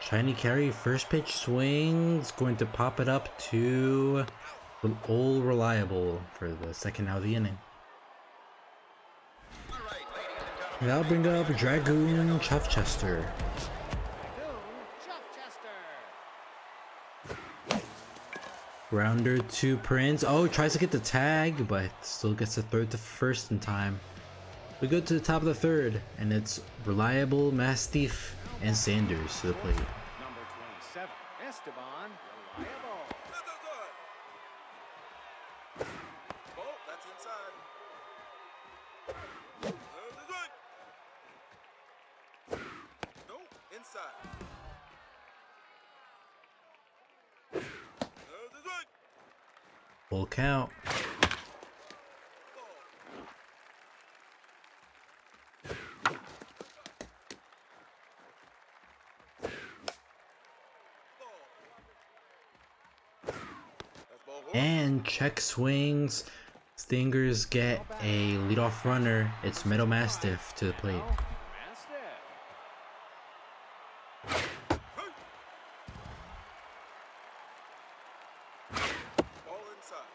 Shiny carry, first pitch swings, going to pop it up to Old Reliable for the second out of the inning. And that'll bring up Dragoon Chuffchester. Grounder to Prince. Oh, tries to get the tag, but still gets a third to first in time. We go to the top of the third, and it's Reliable, Mastiff, and Sanders to the plate.
Number 27, Esteban Reliable.
Ball, that's inside. No, inside.
Full count. And check swings. Stingers get a leadoff runner. It's Meadow Mastiff to the plate.
Ball inside.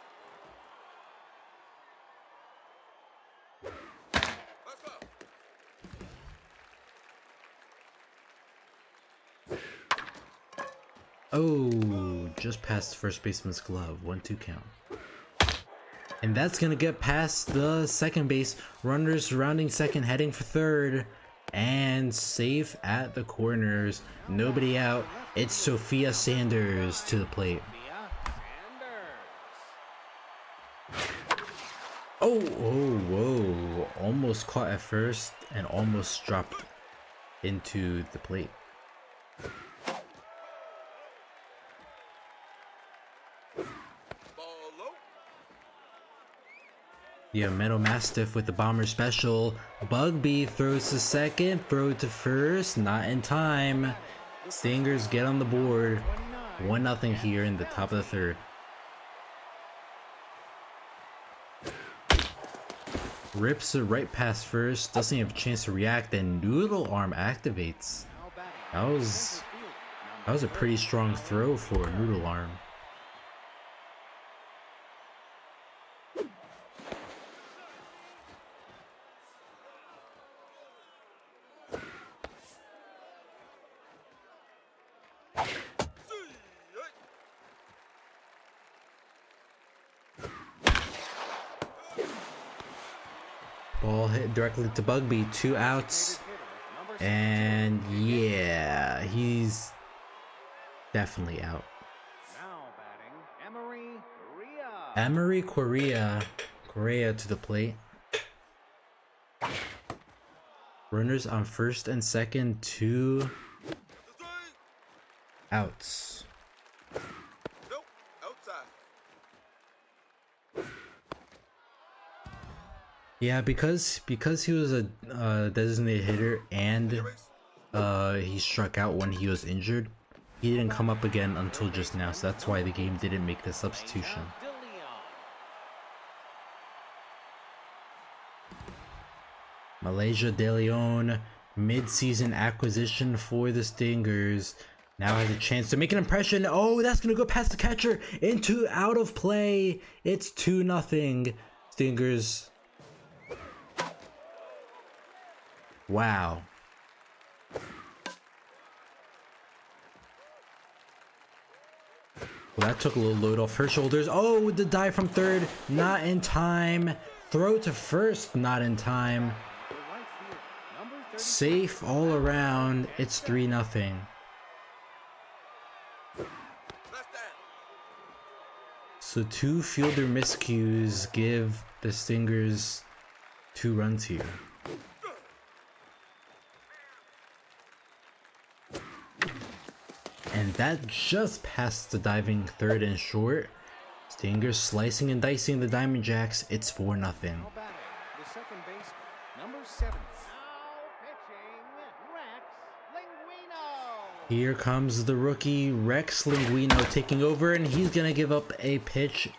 Let's go.
Oh, just past first baseman's glove. 1-2 count. And that's gonna get past the second base. Runners surrounding second, heading for third. And safe at the corners. Nobody out. It's Sophia Sanders to the plate. Oh, whoa. Almost caught at first and almost dropped into the plate. Yeah, Meadow Mastiff with the bomber special. Bugby throws to second, throw to first, not in time. Stingers get on the board. 1-0 here in the top of the third. Rips it right past first, doesn't have a chance to react, and Noodle Arm activates. That was a pretty strong throw for Noodle Arm. Ball hit directly to Bugby, 2 outs. And yeah, he's definitely out.
Now batting,
Emery Correa to the plate. Runners on first and second, 2 outs.
Nope. Outside.
Yeah, because he was a designated hitter and he struck out when he was injured, he didn't come up again until just now, so that's why the game didn't make the substitution. Malaysia De Leon, mid-season acquisition for the Stingers, now has a chance to make an impression. Oh, that's gonna go past the catcher into out of play. It's 2-0 Stingers. Wow. Well, that took a little load off her shoulders. Oh, the dive from third, not in time. Throw to first, not in time. Safe all around. It's 3-0. So 2 fielder miscues give the Stingers 2 runs here. And that just passed the diving third and short. Stingers slicing and dicing the Diamond Jacks. It's 4-0.
Now batting, the second baseman, number 7. Now pitching, Rex Linguino.
Here comes the rookie Rex Linguino taking over, and he's gonna give up a pitch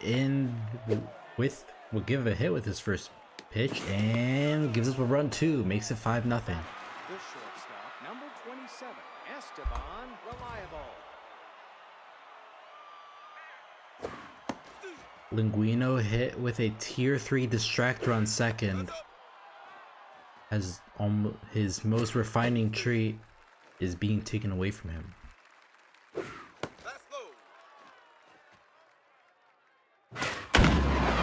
will give a hit with his first pitch and gives up a run too. Makes it 5-0.
The shortstop, number 27, Esteban Reliable.
Linguino hit with a tier 3 distractor on second, as his most refining trait is being taken away from him.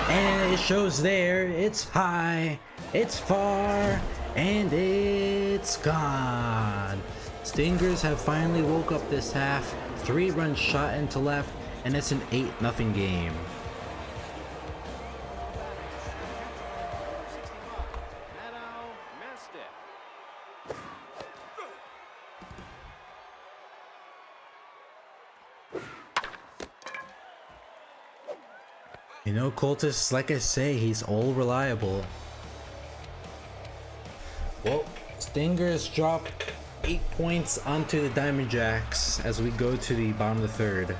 And it shows there. It's high, it's far, and it's gone. Stingers have finally woke up this half. 3 runs shot into left, and it's an 8-0 game. You know, Cultists, like I say, he's all reliable. Well, Stingers drop 8 points onto the Diamond Jacks as we go to the bottom of the third.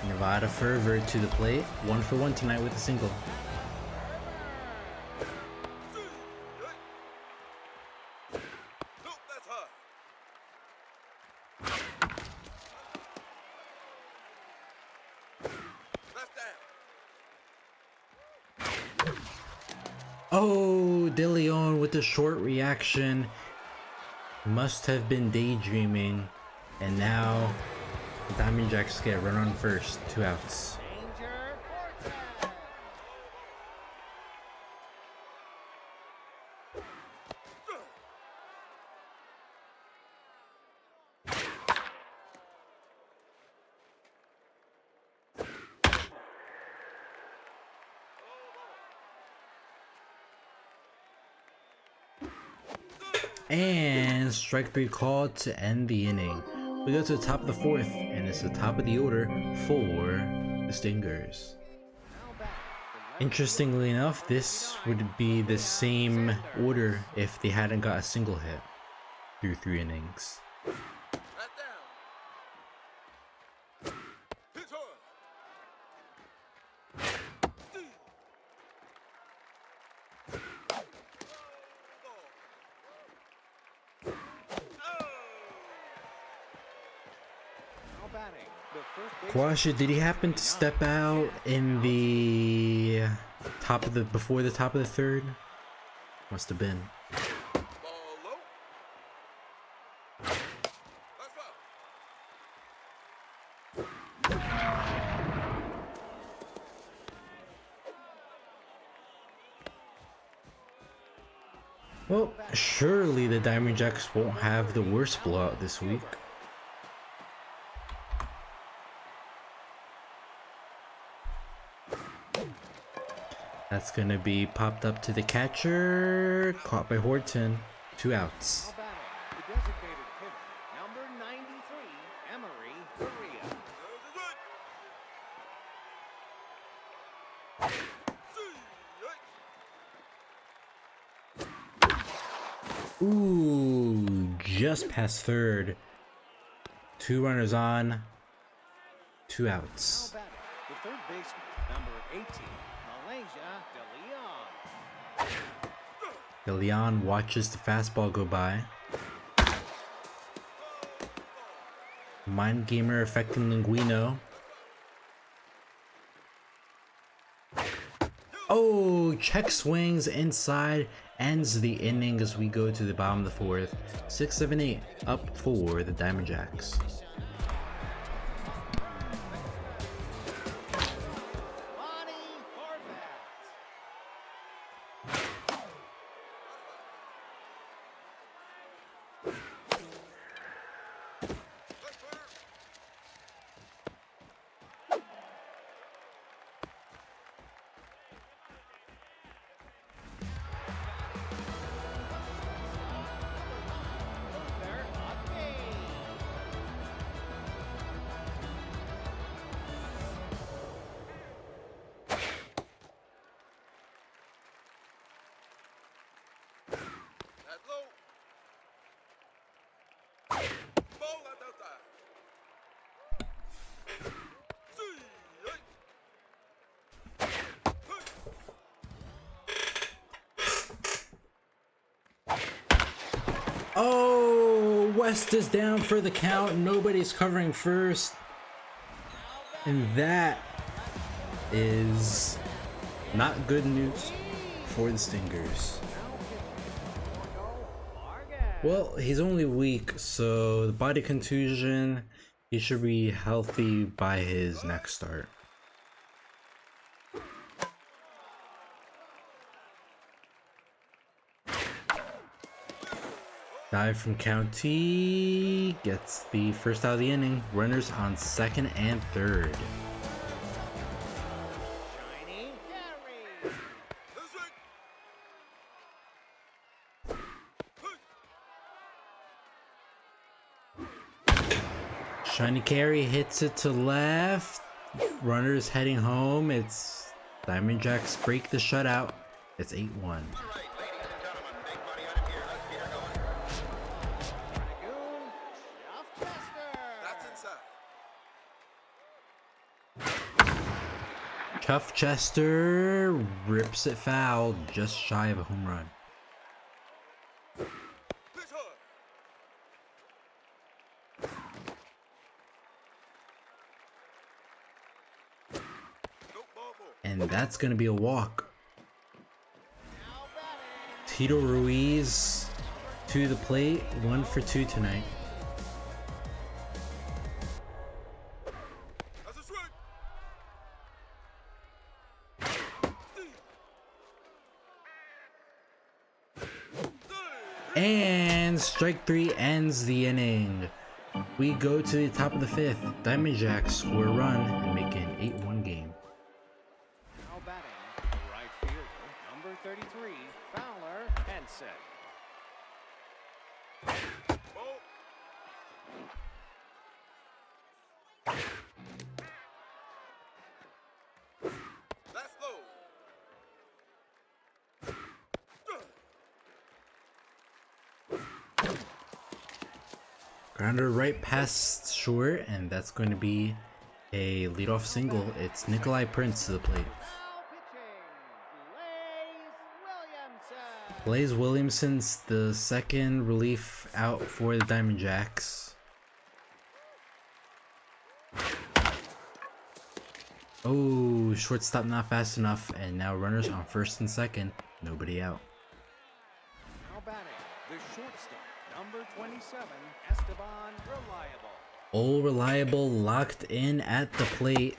Nevada Fervor to the plate, 1 for 1 tonight with a single. Oh, De Leon with the short reaction. Must have been daydreaming. And now the Diamond Jacks get a run on first, 2 outs. And strike 3 called to end the inning. We go to the top of the 4th, and it's the top of the order for the Stingers. Interestingly enough, this would be the same order if they hadn't got a single hit through 3 innings.
The first baseman.
Kwasha, did he happen to step out in the before the top of the third? Must have been.
Ball low. That's foul.
Well, surely the Diamond Jacks won't have the worst blowout this week. That's gonna be popped up to the catcher, caught by Horton. 2 outs.
Now batting, the designated hitter, number 93, Emery Correa.
Ooh, just past third. 2 runners on, 2 outs.
Now batting, the third baseman, number 18, Malaysia De Leon.
De Leon watches the fastball go by. Mind gamer affecting Linguino. Oh, check swings inside, ends the inning as we go to the bottom of the fourth. 6-7-8 up for the Diamond Jacks.
Bonnie Horvat. They're on base.
That's low. Ball that's outside.
Oh, West is down for the count. Nobody's covering first. And that is not good news for the Stingers. Well, he's only weak, so the body contusion, he should be healthy by his next start. Dive from County gets the first out of the inning. Runners on second and third.
Shiny Gary.
That's right.
Shiny Carry hits it to left. Runners heading home. It's Diamond Jacks break the shutout. It's 8-1.
All right, ladies and gentlemen, big money on it here. Let's get her going.
Dragoon, Jeff Chester.
That's inside.
Chuff Chester rips it foul, just shy of a home run.
Pitch hard. Nope, ball four.
And that's going to be a walk.
Now batting.
Tito Ruiz to the plate, 1 for 2 tonight.
That's a strike.
And strike 3 ends the inning. We go to the top of the 5th. Diamond Jacks score a run and make it an 8-1 game.
Now batting, the right fielder, number 33, Fowler Henson.
Ball. That's low.
Grounder right past short, and that's going to be a leadoff single. It's Nikolai Prince to the plate.
Now pitching, Blaze Williamson.
Blaze Williamson's the second relief out for the Diamond Jacks. Oh, shortstop not fast enough, and now runners on first and second. Nobody out.
Now batting, the shortstop, number 27, Esteban Reliable.
All Reliable locked in at the plate.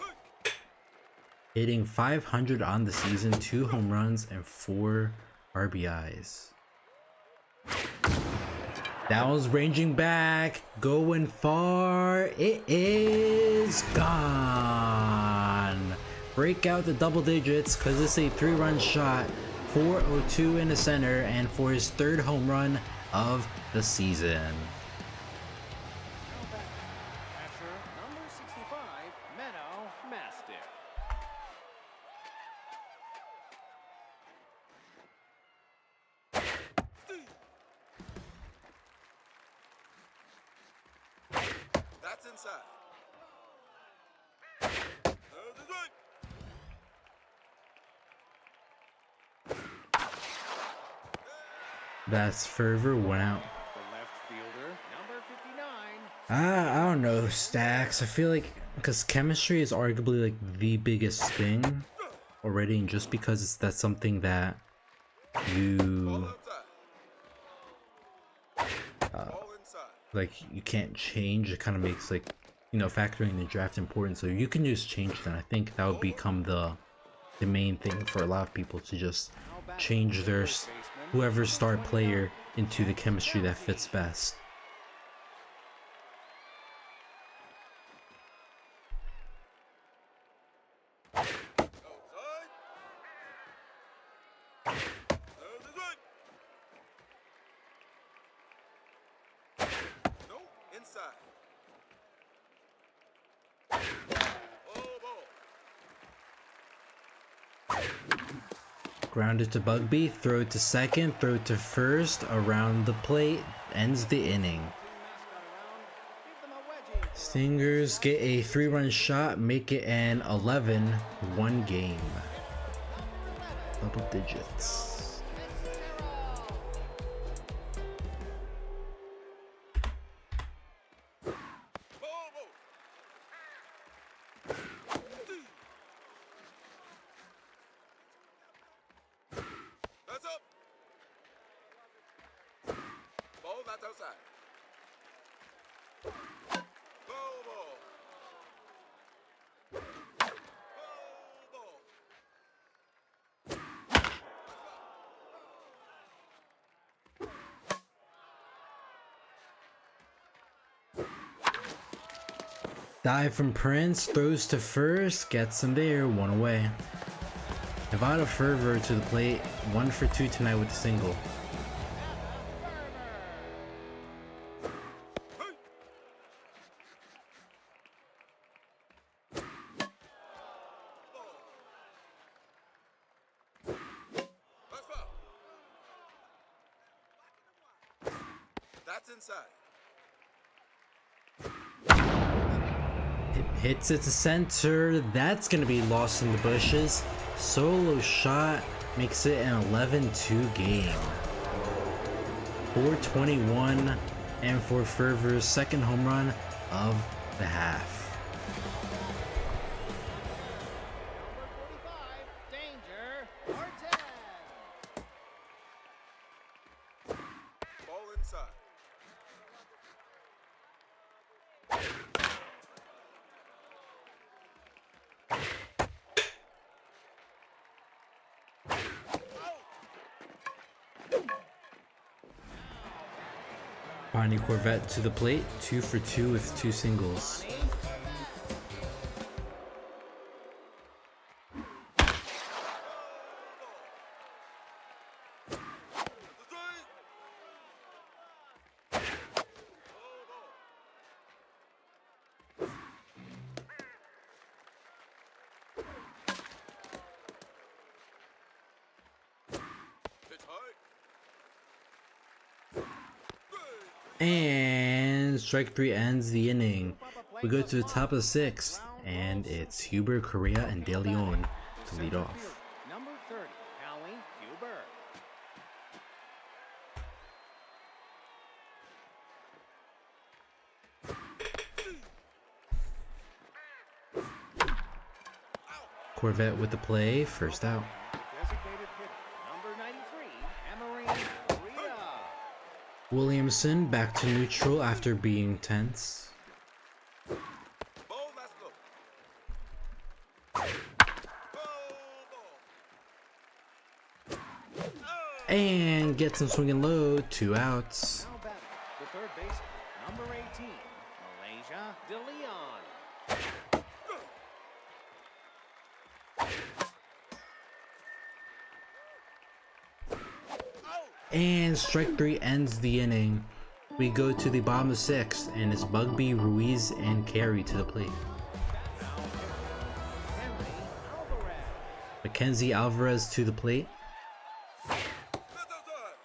Hitting 500 on the season, 2 home runs and 4 RBIs. That was ranging back, going far. It is gone. Break out the double digits because it's a 3-run shot. 402 in the center, and for his 3rd home run of the season.
Catcher, number 65, Meadow Mastiff.
That's inside.
That's Fervor, 1 out.
The left fielder, number 59.
I don't know, Stacks. I feel like because chemistry is arguably like the biggest thing already, and just because that's something that you like you can't change, it kind of makes like, you know, factoring the draft important. So you can just change that. I think that would become the main thing for a lot of people, to just change their whoever's star player into the chemistry that fits best.
No, inside.
Grounded to Bugby, throw to second, throw to first, around the plate, ends the inning. Stingers get a 3-run shot, make it an 11-1 game. Double digits.
That's up. Ball, that's outside. Ball. Ball.
Dive from Prince, throws to first, gets him there, 1 away. Nevada Fervor to the plate, 1 for 2 tonight with a single.
That's foul. That's inside.
Hits it to center. That's going to be lost in the bushes. Solo shot makes it an 11-2 game. 421, and for Fervor's 2nd home run of the half.
Danger, Ortez.
Ball inside.
Bonnie Corvette to the plate, 2 for 2 with 2 singles. And strike 3 ends the inning. We go to the top of the 6th, and it's Huber, Correa, and De Leon to lead off.
Number 30, Howie Huber.
Corvette with the play, first out.
Designated hitter, number 93, Emery Rita.
Williamson back to neutral after being tense.
Ball, let's go. Ball.
And gets him swinging low, 2 outs.
Now batting, the third baseman, number 18, Malaysia De Leon.
And strike 3 ends the inning. We go to the bottom of 6th, and it's Bugby, Ruiz, and Carey to the plate.
Henry Alvarez.
Mackenzie Alvarez to the plate.
That's outside.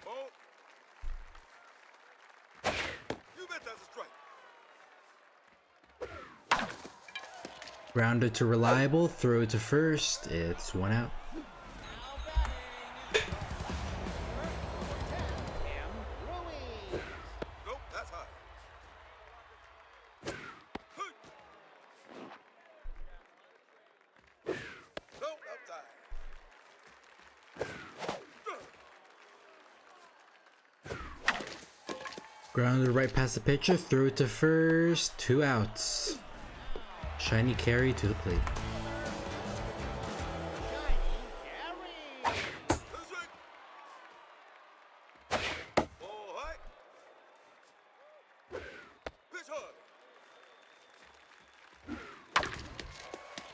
Ball. You bet that's a strike.
Grounder to Reliable, throw to first. It's 1 out.
Nope, that's high. Nope, outside.
Grounder right past the pitcher, throw to first, 2 outs. Shiny Carey to the plate.
That's right. Ball high. Pitch hard.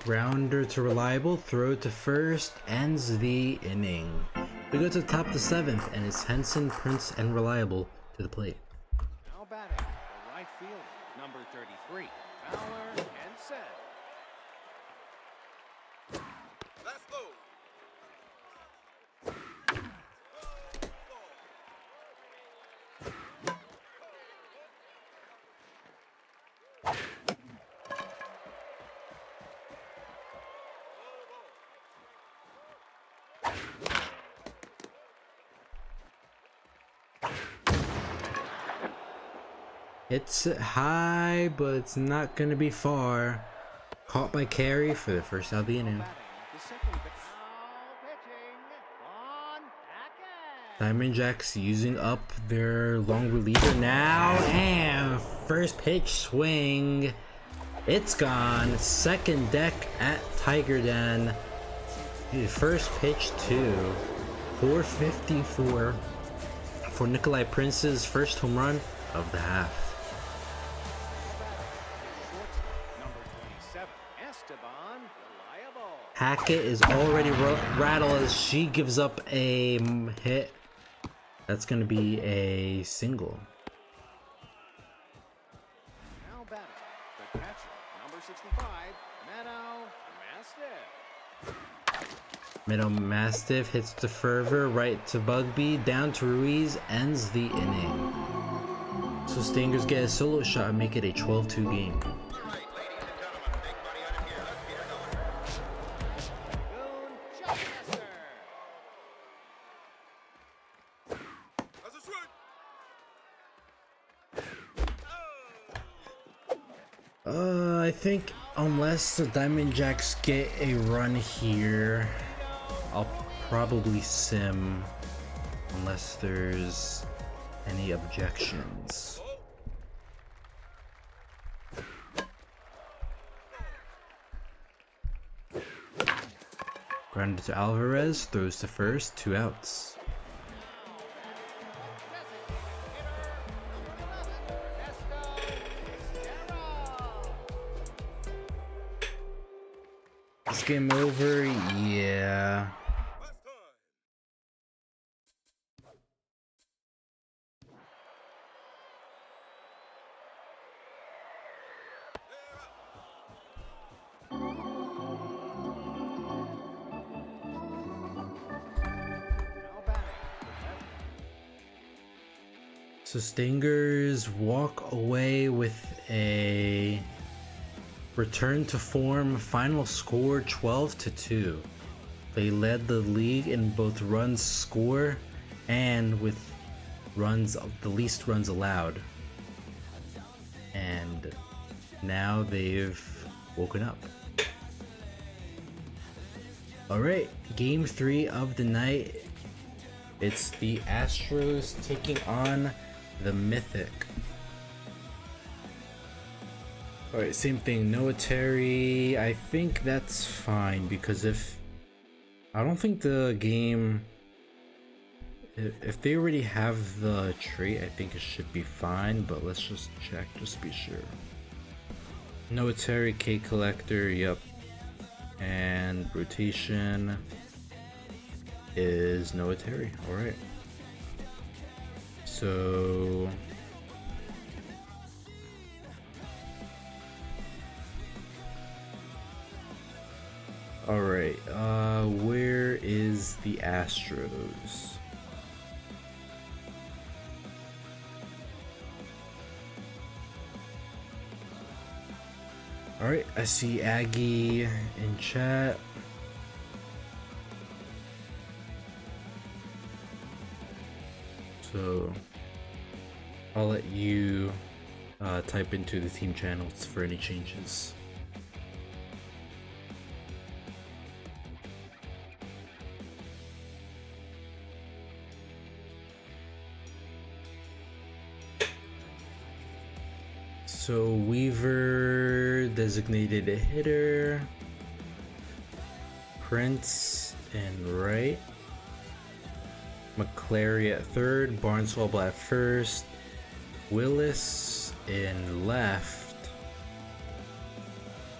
Grounder to Reliable, throw to first, ends the inning. We go to the top of the 7th, and it's Henson, Prince, and Reliable to the plate.
Now batting, the right fielder, number 33, Fowler and set.
That's low.
It's high, but it's not going to be far. Caught by Carey for the first out of the inning.
Batting, the second now pitching, Von Hackett.
Diamond Jacks using up their long reliever now, and first pitch swing. It's gone. Second deck at Tiger Den. The first pitch to 454 for Nikolai Prince's first home run of the half.
Number 27, Esteban Reliable.
Hackett is already rattled as she gives up a hit. That's going to be a single.
Now batting, the catcher, number 65, Meadow Mastiff.
Middle Mastiff hits the fervor right to Bugby, down to Ruiz, ends the inning. So Stingers get a solo shot and make it a 12-2 game.
You're right, ladies and gentlemen. Big money on him here. Let's get her going.
Boone Chester.
That's a strike.
I think unless the Diamond Jacks get a run here, I'll probably sim unless there's any objections. Grounded to Alvarez, throws to first, 2 outs. This game over? Yeah.
Last time.
Now batting,
So Stingers walk away with a return to form, final score 12-2. They led the league in both runs score and with runs, the least runs allowed. And now they've woken up. Alright, game 3 of the night. It's the Astros taking on the Mythic. Alright, same thing, Noah Terry. I think that's fine because I don't think the game, if they already have the trait, I think it should be fine, but let's just check just to be sure. Noah Terry, K Collector, yep. And rotation is Noah Terry. Alright. So alright, where is the Astros? Alright, I see Aggie in chat. So I'll let you type into the team channels for any changes. So Weaver designated a hitter, Prince in right, McClary at third, Barnswell at first, Willis in left,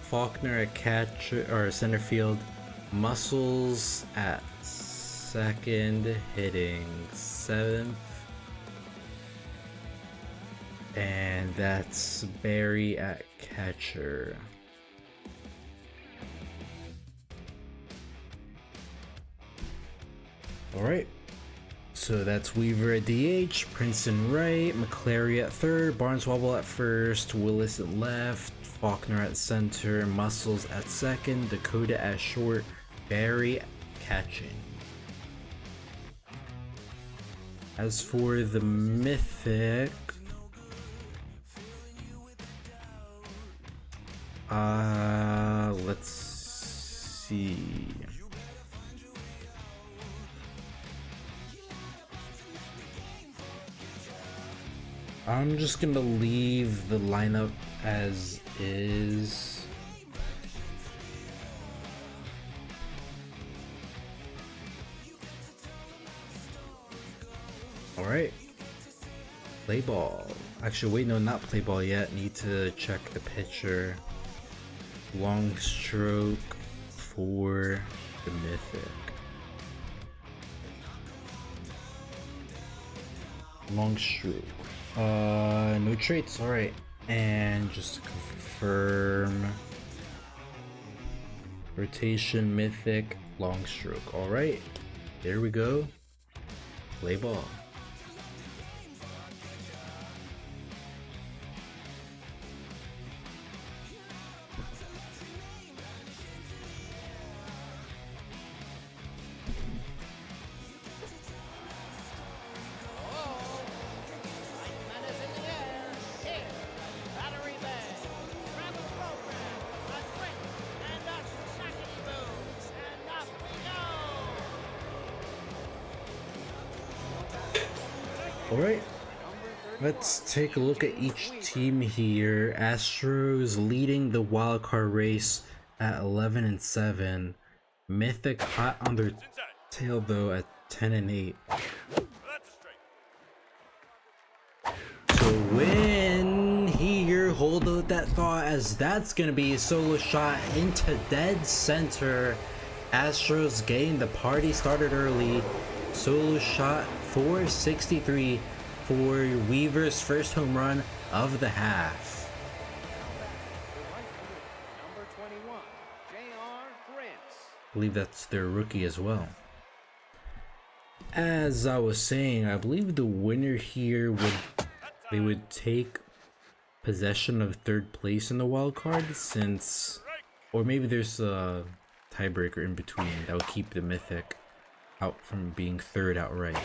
Faulkner at catcher or center field, Muscles at second, hitting seventh. And that's Barry at catcher. Alright. So that's Weaver at DH, Princeton right, McClary at third, Barnswobble at first, Willis at left, Faulkner at center, Muscles at second, Dakota at short, Barry catching. As for the Mythic, let's see. I'm just gonna leave the lineup as is. Alright. Play ball. Actually, wait, no, not play ball yet. Need to check the pitcher. Long stroke for the Mythic. Long stroke. No traits. Alright. And just to confirm, rotation, Mythic, long stroke. Alright. There we go. Play ball. Alright, let's take a look at each team here. Astros leading the wildcard race at 11-7. Mythic hot on their tail though at 10-8. To win here, hold out that thought as that's gonna be a solo shot into dead center. Astros getting the party started early. Solo shot 463 for Weaver's first home run of the half.
Number 21, J.R. Prince.
I believe that's their rookie as well. As I was saying, I believe the winner here would take possession of third place in the wild card, since, or maybe there's a tiebreaker in between that would keep the Mythic out from being third outright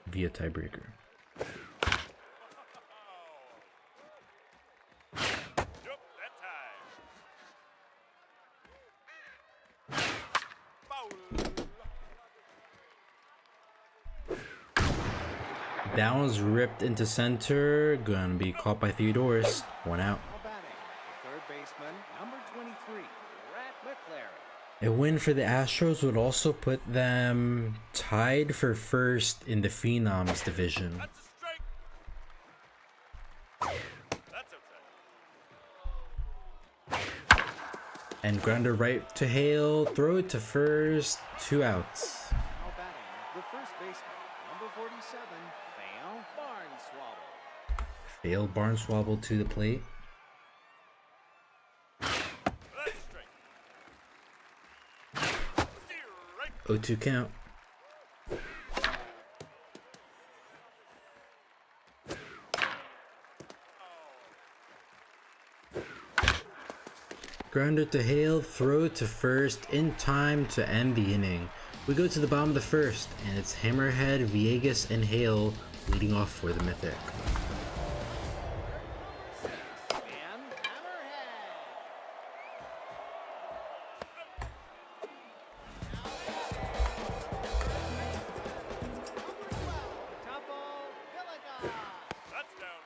via tiebreaker. That one's ripped into center. Gonna be caught by Theodorus. One out.
Now batting, the third baseman, number 23, Rat McClary.
A win for the Astros would also put them tied for first in the Phenoms division.
That's a strike. That's outside.
And grounder right to Hale. Throw it to first. 2 outs.
Now batting, the first baseman, number 47, Theo Barnswoggle.
Failed Barnswoggle to the plate.
That's a strike.
0-2 count. Grounder to Hale, throw to first in time to end the inning. We go to the bottom of the first, and it's Hammerhead, Villegas, and Hale leading off for the Mythic.
And Hammerhead. Double Villegas.
That's down.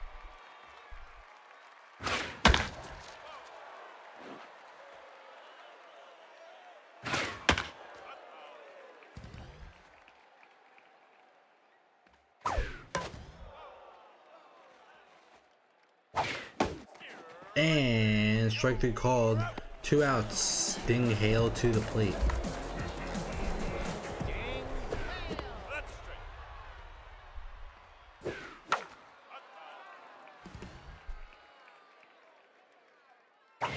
And strike 3 called. 2 outs. Sting Hale to the plate.
That's straight.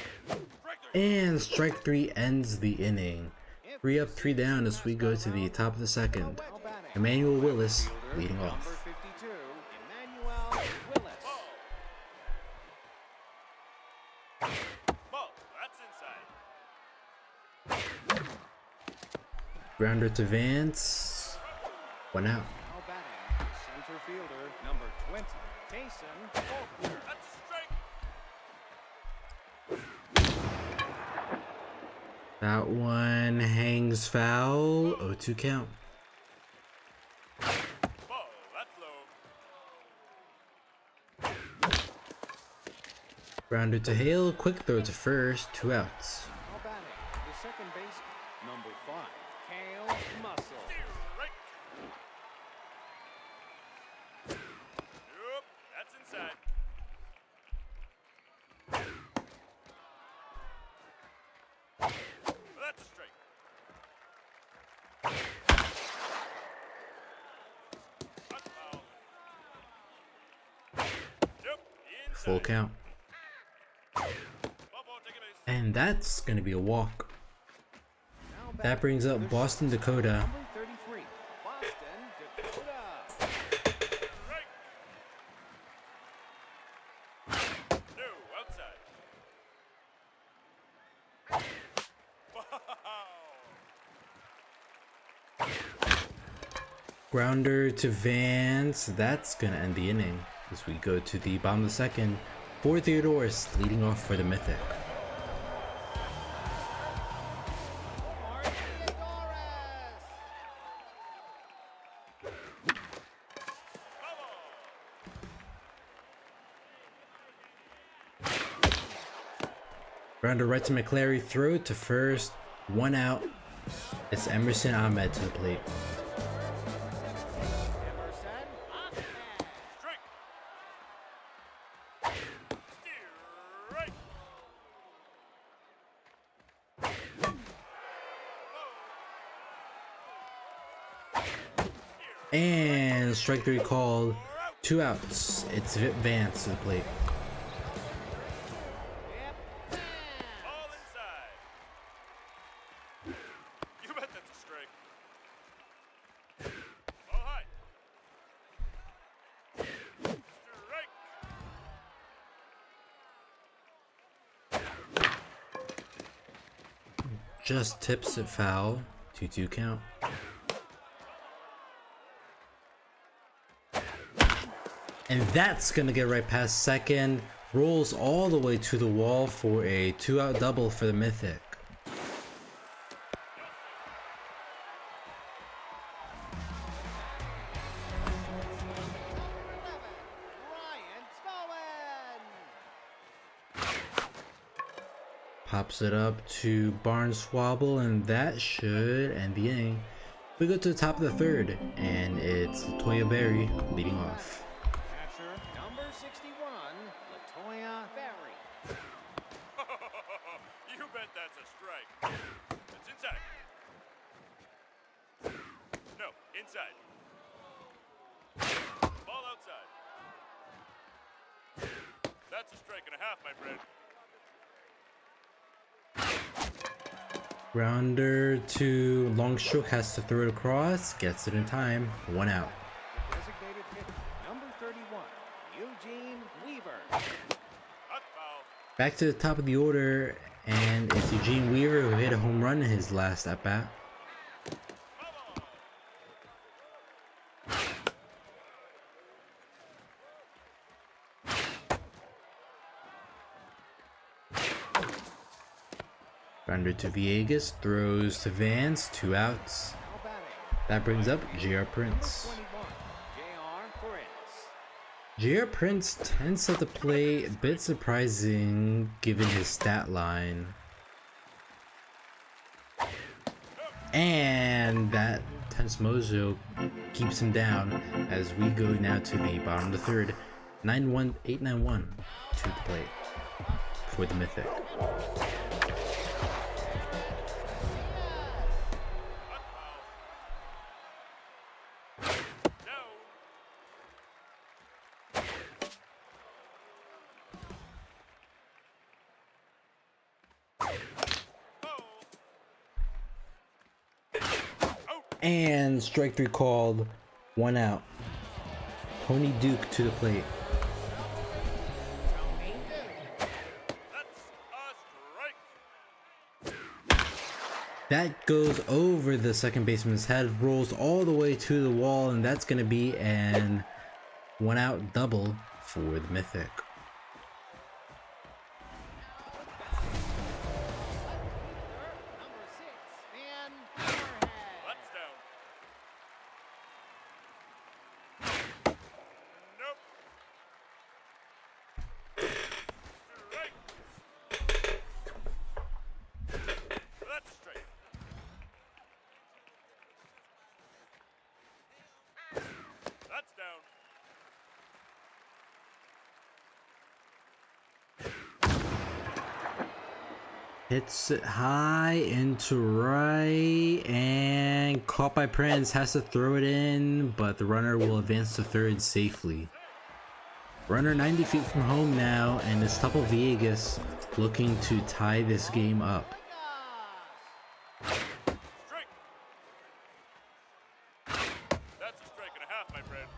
And strike 3 ends the inning. 3 up, 3 down as we go to the top of the second.
Now batting,
Emmanuel Willis
fielder,
leading
number
off.
52, Emmanuel Willis.
Ball. That's inside.
Grounder to Vance. 1 out.
Now batting, center fielder, number 20, Jason Faulkner.
That's a strike.
That one hangs foul. 0-2 count.
Ball. That's low.
Grounder to Hale. Quick throw to first. 2 outs.
Now batting, the second baseman, number 5, Kale Muscle.
Right. Yep. That's inside. That's a strike. That's foul. Yep. Inside.
Full count.
Ball, take a base.
And that's going to be a walk.
Now
That
batting,
brings up
the
Boston Dakota.
number 33, Boston Dakota.
Right. No, outside. Wow.
Grounder to Vance. That's going to end the inning as we go to the bottom of the second. For Theodorus leading off for the Mythic.
Omar Theodorus.
Grounder right to McClary. Throw to first. 1 out. It's Emerson Ahmed to the plate.
Emerson Ahmed.
Strike. Strike.
And strike 3 called. 2 outs. It's Vance to the plate.
Yep.
All inside. You bet that's a strike. All high. Strike.
Just tips it foul. 2-2 count. And that's going to get right past second. Rolls all the way to the wall for a 2-out double for the Mythic. Pops it up to Barnswabble, and that should end the inning. We go to the top of the third, and it's Latoya Berry leading off.
Catcher number 61, Latoya Berry.
You bet that's a strike. It's inside. No, inside. Ball outside. That's a strike and a half, my friend.
Grounder to long stroke, has to throw it across, gets it in time, 1 out.
Designated hitter number 31, Eugene Weaver.
Hot foul.
Back to the top of the order, and it's Eugene Weaver who hit a home run in his last at bat. Grounder to Villegas, throws to Vance, 2 outs.
Now batting,
That brings up J.R. Prince.
21, J.R. Prince.
J.R. Prince tends at the plate, a bit surprising given his stat line. And that tense mojo keeps him down as we go now to the bottom of the third. 9-1, 8-9-1 to the plate for the Mythic. And strike 3 called, 1 out. Tony Duke to the plate. That goes over the second baseman's head, rolls all the way to the wall, and that's going to be an 1 out double for the Mythic.
Number 6, Van Hammerhead.
Let's down. Nope. Strike. That's a strike. That's down.
Hits it high into right, and caught by Prince, has to throw it in, but the runner will advance to third safely. Runner 90 feet from home now, and it's Tupple Villegas looking to tie this game up.
Strike. That's a strike and a half, my friend.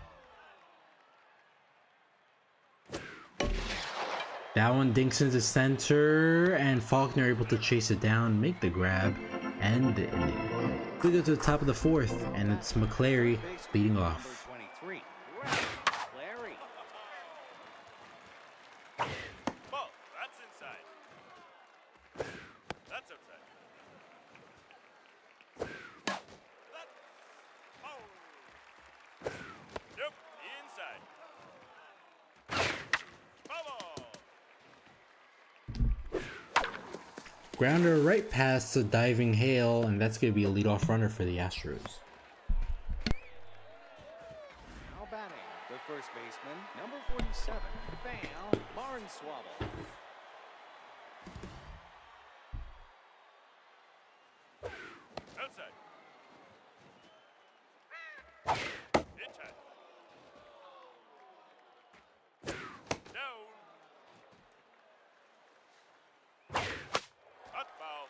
That one dinks into center, and Faulkner able to chase it down, make the grab, and the inning. We go to the top of the fourth, and it's McClary leading off.
Number 23, Rex Clary.
Ball. That's inside. That's outside. That's foul. Nope. Inside. Foul ball.
Grounder right past the diving Hale, and that's going to be a leadoff runner for the Astros.
Now batting, the first baseman, number 47, Van Barnswabble.
Outside. Pitch high. Down. Hot foul.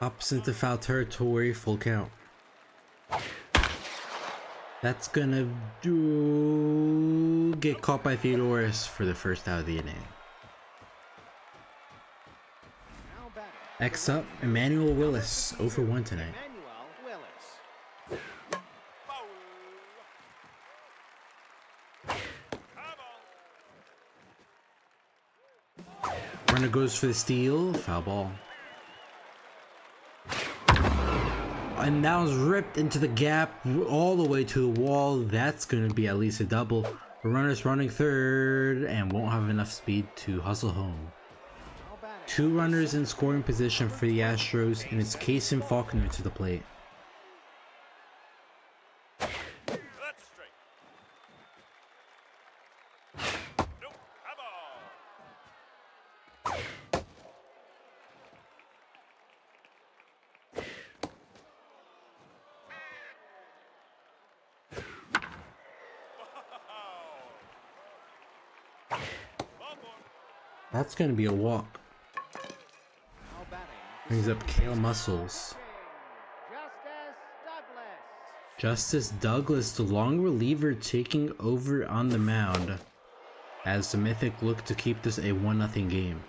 Ups into foul territory, full count. That's gonna get caught by Theodoris for the first out of the inning.
Now batting,
Next up, Emmanuel Willis, 0 for 1 tonight.
Emmanuel Willis.
Foul. Foul ball.
Runner goes for the steal, foul ball. and that was ripped into the gap all the way to the wall. That's going to be at least a double. The runner's running third and won't have enough speed to hustle home. Two runners in scoring position for the Astros, and it's Case and Faulkner to the plate.
That's a strike. Nope. High ball.
That's going to be a walk. Brings up Kale Muscles. Justice Douglas, the long reliever, taking over on the mound as the Mythic look to keep this a 1-0 game.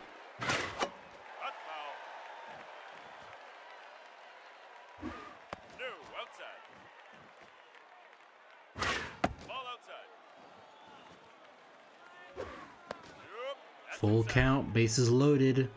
Full count, bases loaded.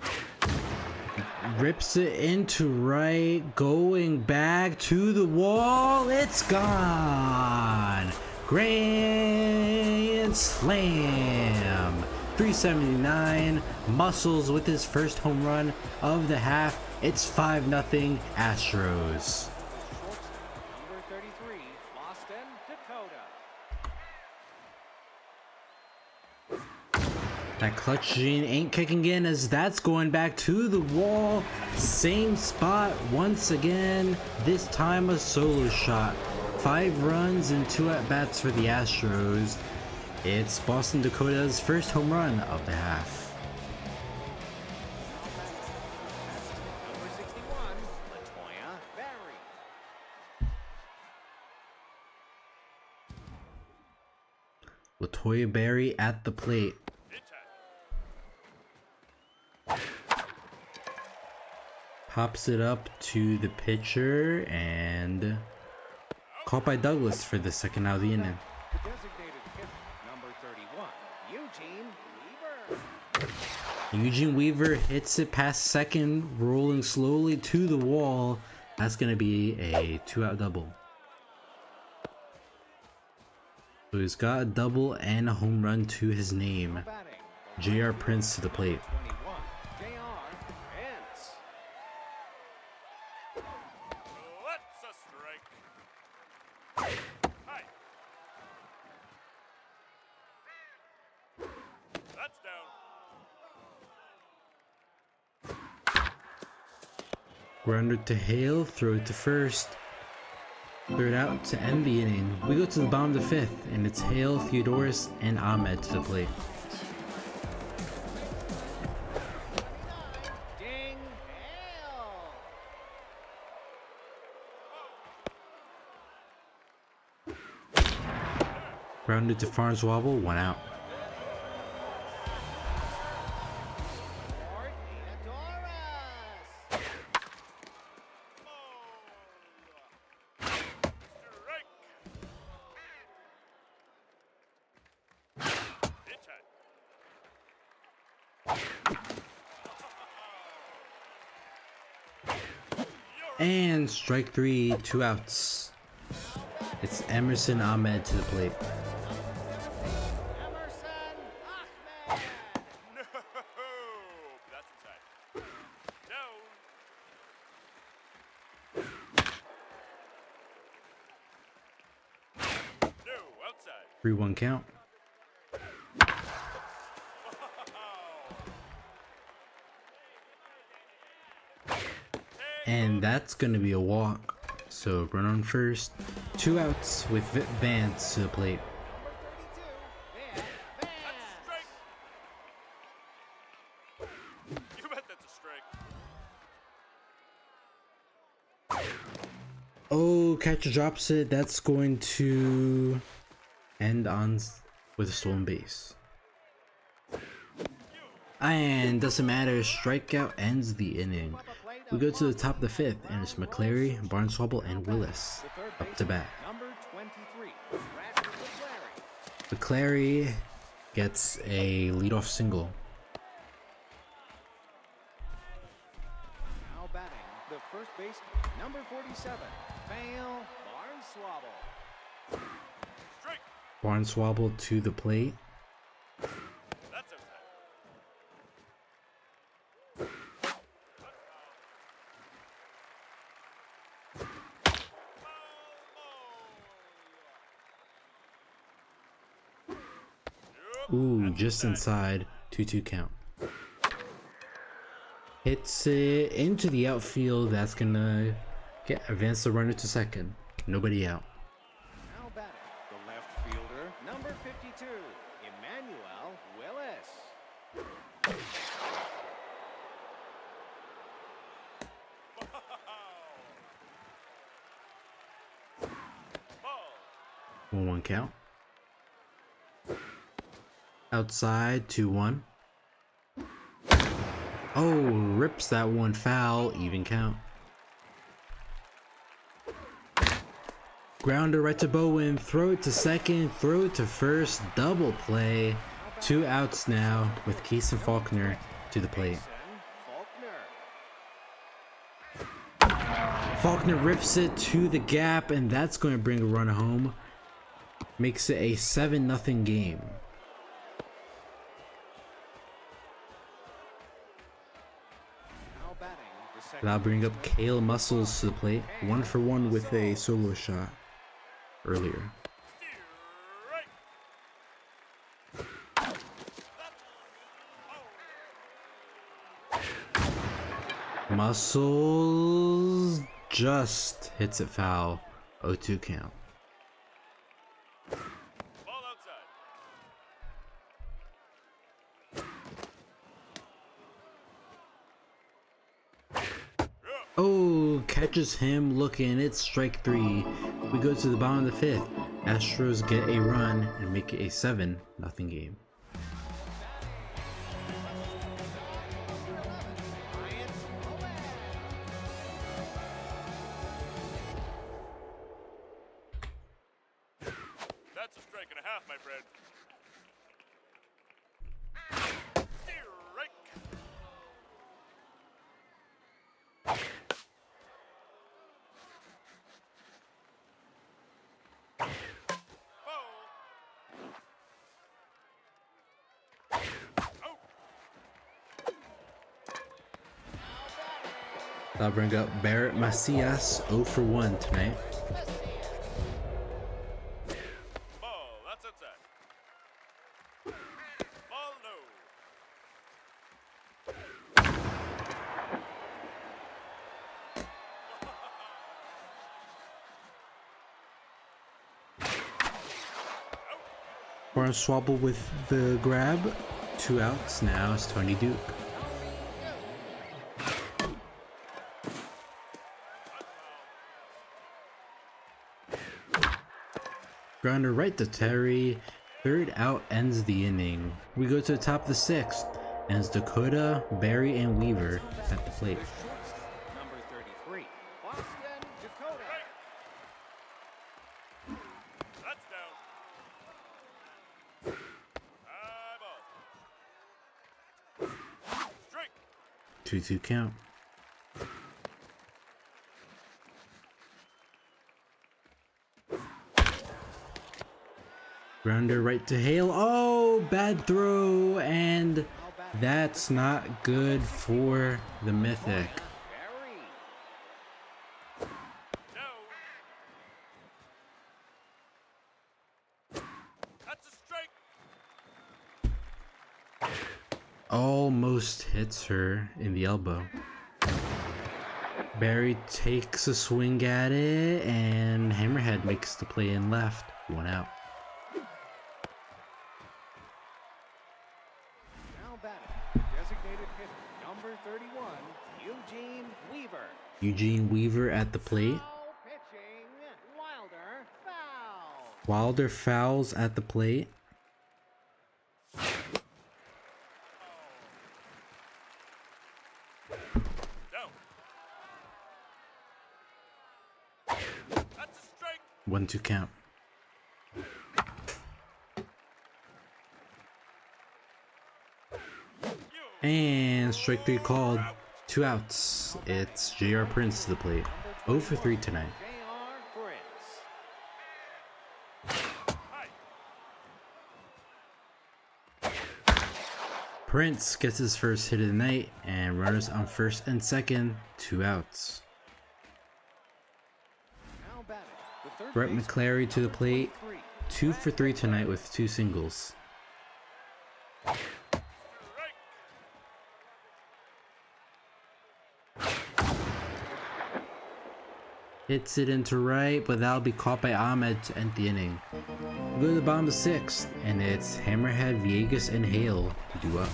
Rips it into right, going back to the wall. It's gone. Grand slam. 379. Muscles with his first home run of the half. It's 5-0 Astros.
Number 33, Boston, Dakota.
That clutch gene ain't kicking in as that's going back to the wall. Same spot once again. This time a solo shot. 5 runs and 2 at-bats for the Astros. It's Boston Dakota's first home run of the half.
Number 61, Latoya Barry.
Latoya Berry at the plate. Pops it up to the pitcher and caught by Douglas for the second out of the inning.
The designated hitter, number 31,
Eugene Weaver hits it past second, rolling slowly to the wall. That's going to be a 2-out double. So he's got a double and a home run to his name. J.R. Prince to the plate.
21, J.R. Prince.
That's a strike. Hi. That's down.
Grounder to Hale, throw it to first. Third out to end the inning. We go to the bottom of the 5th, and it's Hale, Theodoris, and Ahmed to the plate.
Ding, Hale.
Grounded to Farnswobble, 1 out.
Ford Theodoris.
And strike 3, 2 outs. It's Emerson Ahmed to the plate.
Emerson Ahmed.
No, that's inside. Down. No, outside.
3-1 count. And that's going to be a walk. So run on first. 2 outs with Vance to the plate.
Number 32, Van Vance.
You bet that's a strike.
Oh, catcher drops it. That's going to end on with a stolen base. And doesn't matter. Strikeout ends the inning. We go to the top of the 5th, and it's McClary, Barnswobble, and Willis up to bat.
Number 23, Bradley
McClary gets a leadoff single.
Now batting, the first baseman, number 47. Fail. Barnswabble.
Strike.
Barnswabble to the plate.
That's outside.
Ooh, just inside. 2-2 count. Hits it into the outfield. That's gonna advance the runner to second. Nobody out.
Now batting, the left fielder, number 52, Emmanuel Willis.
Ball.
1-1 count. Outside 2-1. Oh, rips that one foul. Even count. Grounder right to Bowen. Throw it to second. Throw it to first. Double play. 2 outs now with Keith and Faulkner to the plate.
Faulkner.
Faulkner rips it to the gap, and that's going to bring a run home. Makes it a 7-0 game.
Now batting, the second
That'll bring up
baseman,
Kale Muscles to the plate. 1-for-1 with a solo shot earlier. Muscles just hits it foul. 0-2 count.
Ball outside.
Oh, catches him looking. It's strike 3. We go to the bottom of the 5th. Astros get a run and make it a 7-0 game.
That's a strike and a half, my friend. Strike.
That'll bring up Barrett Macias 0-for-1 tonight.
Ball, that's outside. Ball low.
Barnswabble with the grab. 2 outs now. It's Tony Duke. Grounder right to Terry. 3rd out ends the inning. We go to the top of the 6th, and it's Dakota, Barry, and Weaver at the plate.
number 33, Boston Dakota.
That's down. High ball. Strike.
2-2 count. Grounder right to Hale. Oh, bad throw, and that's not good for the Mythic.
Barry.
Down. That's a strike.
Almost hits her in the elbow. Barry takes a swing at it, and Hammerhead makes the play in left. 1 out.
Now batting, designated hitter, number 31, Eugene Weaver.
Eugene Weaver at the plate.
Foul pitching, Wilder foul.
Wilder fouls at the plate.
Down. That's a strike.
1-2 count. And strike 3 called. 2 outs. It's J.R. Prince to the plate. 0 for 3 tonight.
J.R. Prince.
Prince gets his first hit of the night, and runners on first and second, 2 outs.
Now batting, the third
Brett
baseman,
McClary to the
number
plate,
23.
2 for 3 tonight with 2 singles. Hits it into right, but that'll be caught by Ahmed to end the inning. We go to the bottom of the 6th, and it's Hammerhead, Viegas, and Hale due up.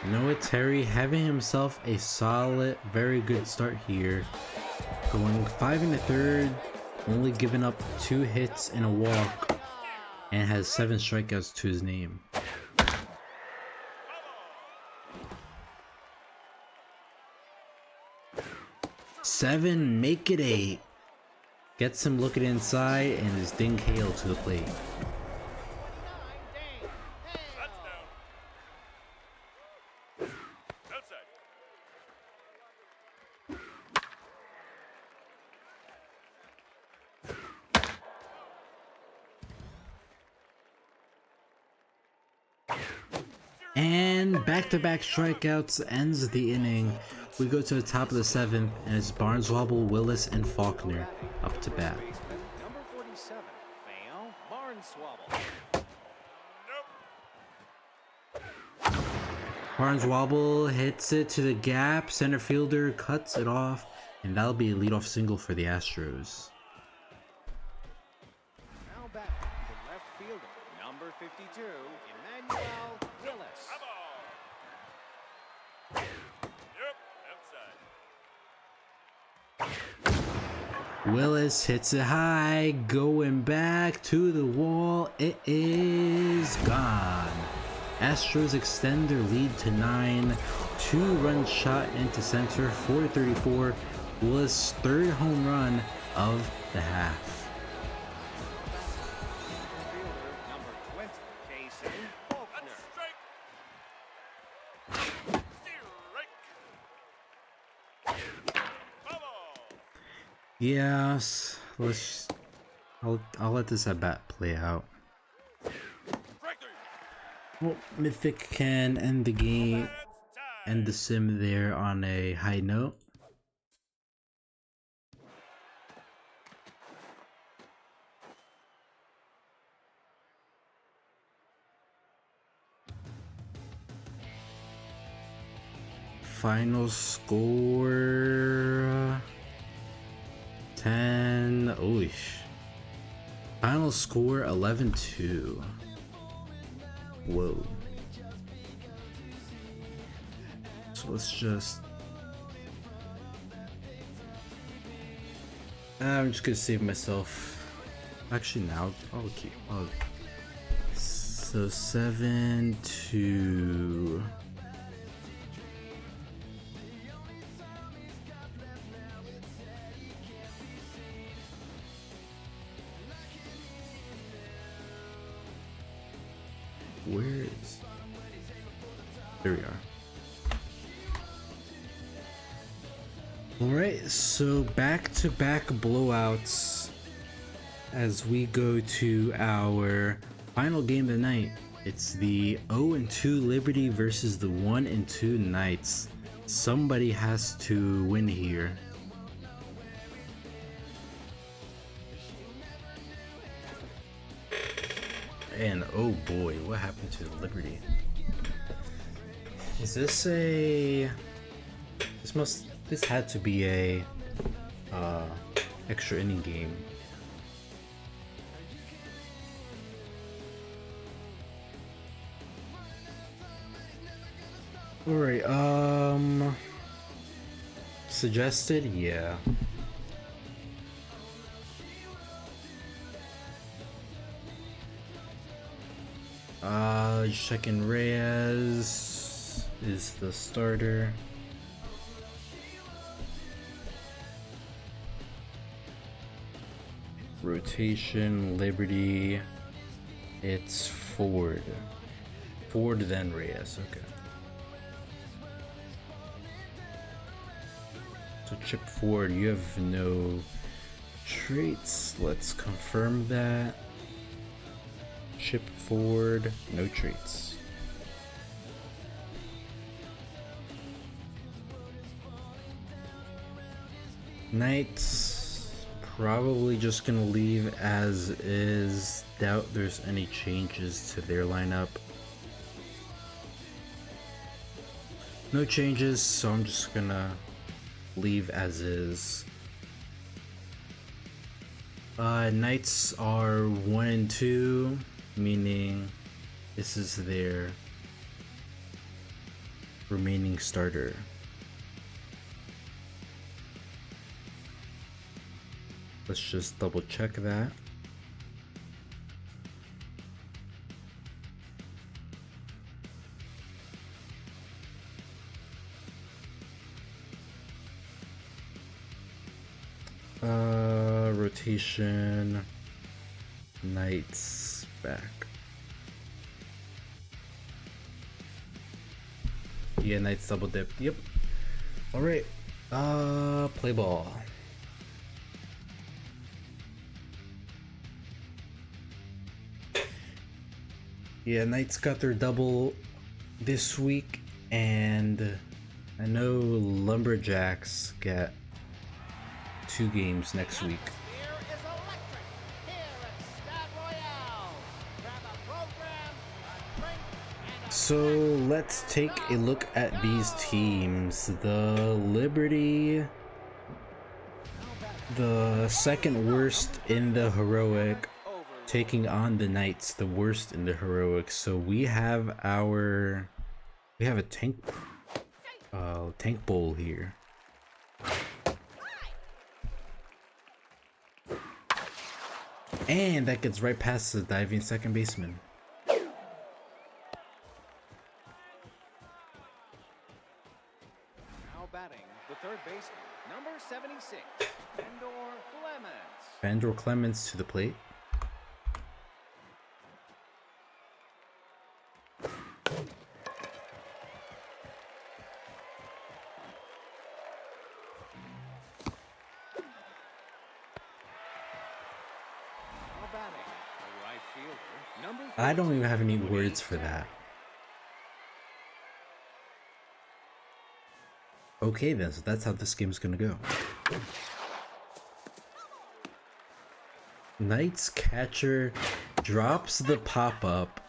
Noah Terry having himself a solid, very good start here. Going 5 1/3, only giving up 2 hits and a walk, and has 7 strikeouts to his name. 7, make it 8. Gets him looking inside, and is Ding Hale to the plate. And back-to-back strikeouts ends the inning. We go to the top of the 7th, and it's Barneswobble, Willis, and Faulkner up to bat.
Baseman, number 47. Fail. Barneswobble.
Barneswobble hits it to the gap, center fielder cuts it off, and that'll be a leadoff single for the Astros.
Now back, the left fielder, number 52, Emmanuel Willis.
Willis hits it high, going back to the wall. It is gone. Astros extend their lead to 9. 2-run shot into center, 4-34. Willis' 3rd home run of the half.
Fielder, number 20, Jason Faulkner.
Yes, I'll let this at bat play out. Well, Mythic can end the game, end the sim there on a high note. Final score 10. Oish. Final score 11-2. Whoa. So let's just. I'm just gonna save myself. Actually, now I'll keep. So 7-2. Where is? There we are. Alright, so back-to-back blowouts as we go to our final game of the night. It's the 0-2 Liberty versus the 1-2 Knights. Somebody has to win here. And oh boy, what happened to Liberty? Is this a... This had to be a extra inning game. Alright, suggested? Yeah. Checking Reyes is the starter. Rotation, Liberty. It's Ford. Ford then Reyes, okay. So Chip Ford, you have no traits. Let's confirm that. Chip Ford, no traits. Knights, probably just gonna leave as is. Doubt there's any changes to their lineup. No changes, so I'm just gonna leave as is. Knights are 1 and 2, meaning this is their remaining starter. Let's just double check that. Rotation, Knights back. Yeah, Knights double dip. Yep. All right. Play ball. Yeah, Knights got their double this week, and I know Lumberjacks get 2 games next week.
Atmosphere is electric here at Stade Royale. Grab a program, a drink, and a
So let's take a look at these teams. The Liberty, the second worst in the heroic, taking on the Knights, the worst in the heroic. So we have a tank bowl here. And that gets right past the diving second baseman.
Now batting, the third baseman, number 76, Fandor Clemens.
Fandor Clemens to the plate.
Now batting, the right fielder, number
I don't even have any
14,
words for that. Okay then, so that's how this game's gonna go. Knights catcher drops the pop-up,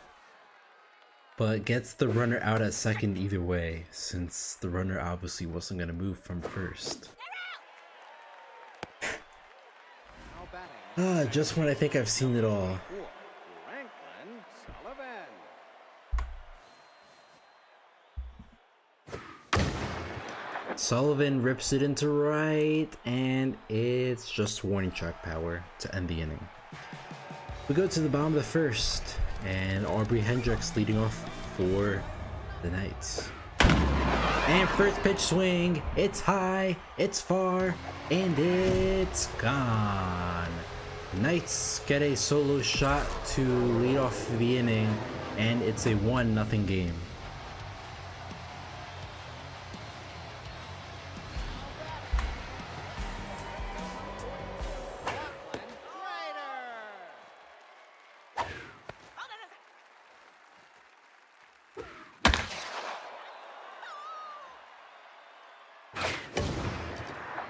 but gets the runner out at second either way, since the runner obviously wasn't gonna move from first.
Now batting,
Just when I think I've seen it all.
Franklin Sullivan.
Sullivan rips it into right, and it's just warning track power to end the inning. We go to the bottom of the first, and Aubrey Hendricks leading off for the Knights. And first pitch swing, it's high, it's far, and it's gone. Knights get a solo shot to lead off the inning, and it's a 1-0 game.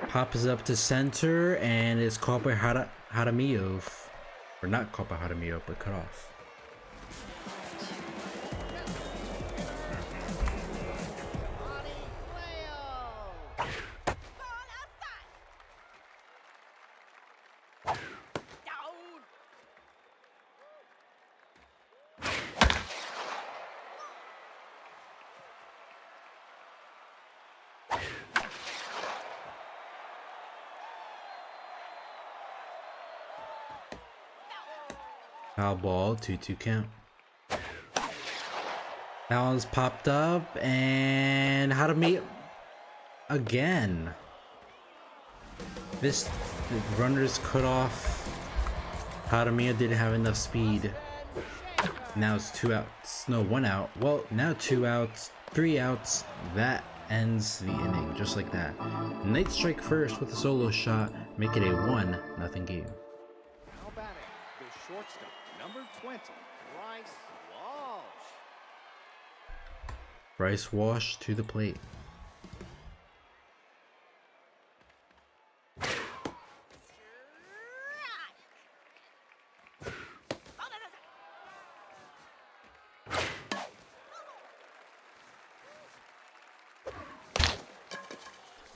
Pops up to center and is caught by Hadamiyov. Or not caught by Hadamiyov, but cut off. Foul ball, 2-2 count. That one's popped up, and how to meet again. The runner's cut off. Hadamia didn't have enough speed. Now it's 2 outs. No, 1 out. Well, now 2 outs, 3 outs. That ends the inning, just like that. Knight strike first with a solo shot, make it a 1-0 game.
Now batting, the shortstop, number 20, Bryce Walsh.
Bryce Walsh to the plate.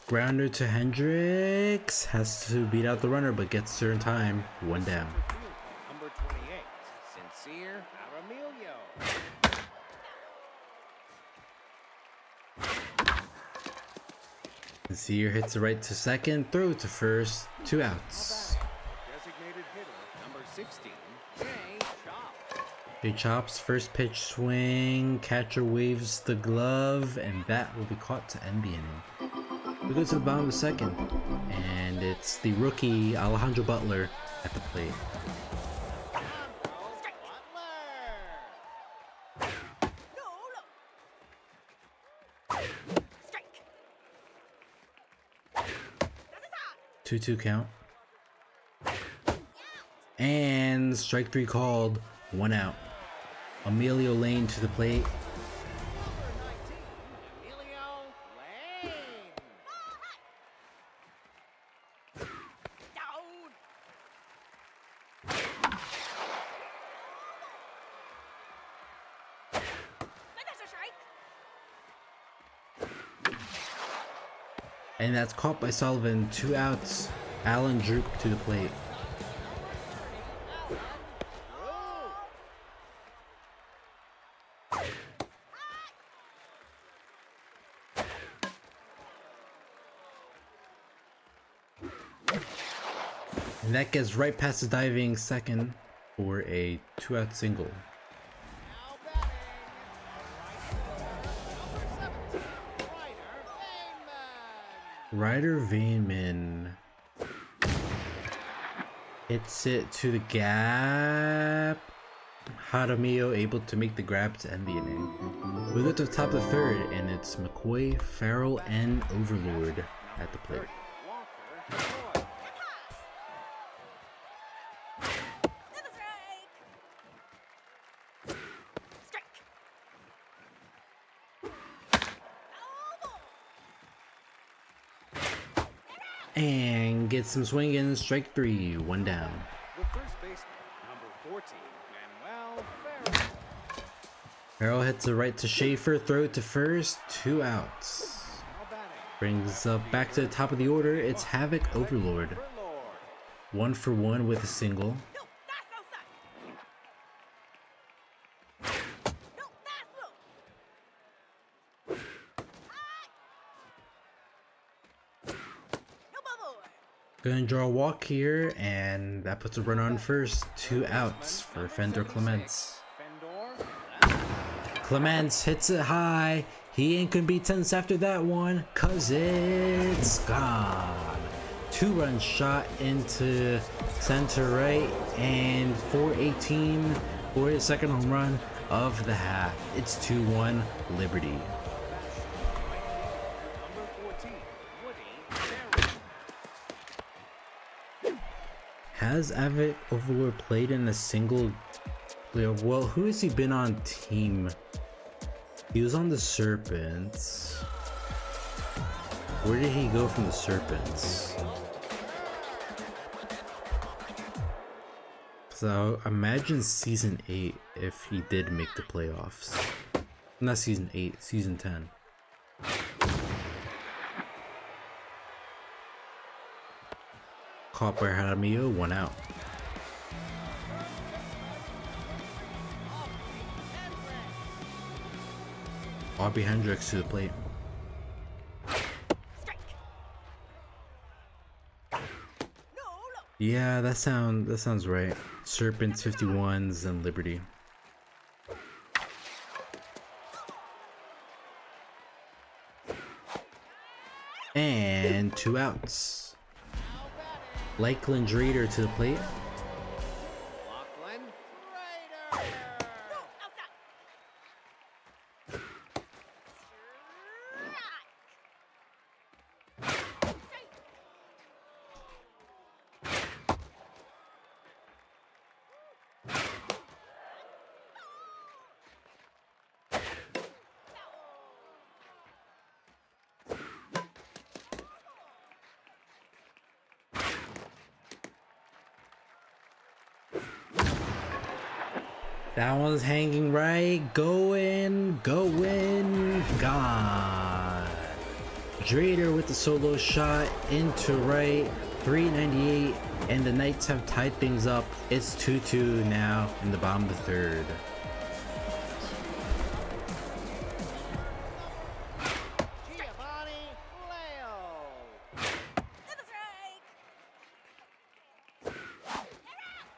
Grounder to Hendricks, has to beat out the runner but gets there in time. 1 down.
Number 28, Sincere Aramilio.
Sear hits it right to second, throw to first, 2 outs.
Designated hitter, number 16, Jay Chop.
He chops, first pitch swing, catcher waves the glove, and that will be caught to end the inning. We go to the bottom of the second, and it's the rookie Alejandro Butler at the plate.
Butler.
2-2 count. And strike 3 called, 1 out. Emilio Lane to the plate.
Emilio Lane.
And that's caught by Sullivan, 2 outs. Allen Droop to the plate. And that gets right past the diving second for a 2-out single.
Now batting, number 17, Ryder Vainman.
Ryder Vainman hits it to the gap. Jaramillo able to make the grab to end the inning. We go to the top of the third, and it's McCoy, Farrell, and Overlord at the plate.
Walker.
And gets some swinging, strike 3, 1 down.
The first baseman, number 14, Manuel Farrell.
Farrell hits it right to Schaefer, throw it to first, 2 outs.
Now batting,
Brings up back to the top of the order, it's Havoc Overlord. 1 for 1 with a single. Gonna draw a walk here, and that puts a run on first. 2 outs for Fender Clements. Clements hits it high. He ain't gonna be tense after that one, cause it's gone. 2-run shot into center right, and 418 for his second home run of the half. It's 2-1 Liberty. Has Havoc Overlord played in a single playoff? Well, who has he been on team? He was on the Serpents. Where did he go from the Serpents? So imagine season 8 if he did make the playoffs. Not season 8, season 10. Caught by Jaramillo, 1 out. Aubrey Hendricks to the plate. Yeah, that sounds right. Serpents 51s and Liberty. And 2 outs. Lakeland Raider to the plate.
Lakeland Raider.
That one's hanging right. Going, gone. Drader with the solo shot into right. 398, and the Knights have tied things up. It's 2-2 now in the bottom of the third.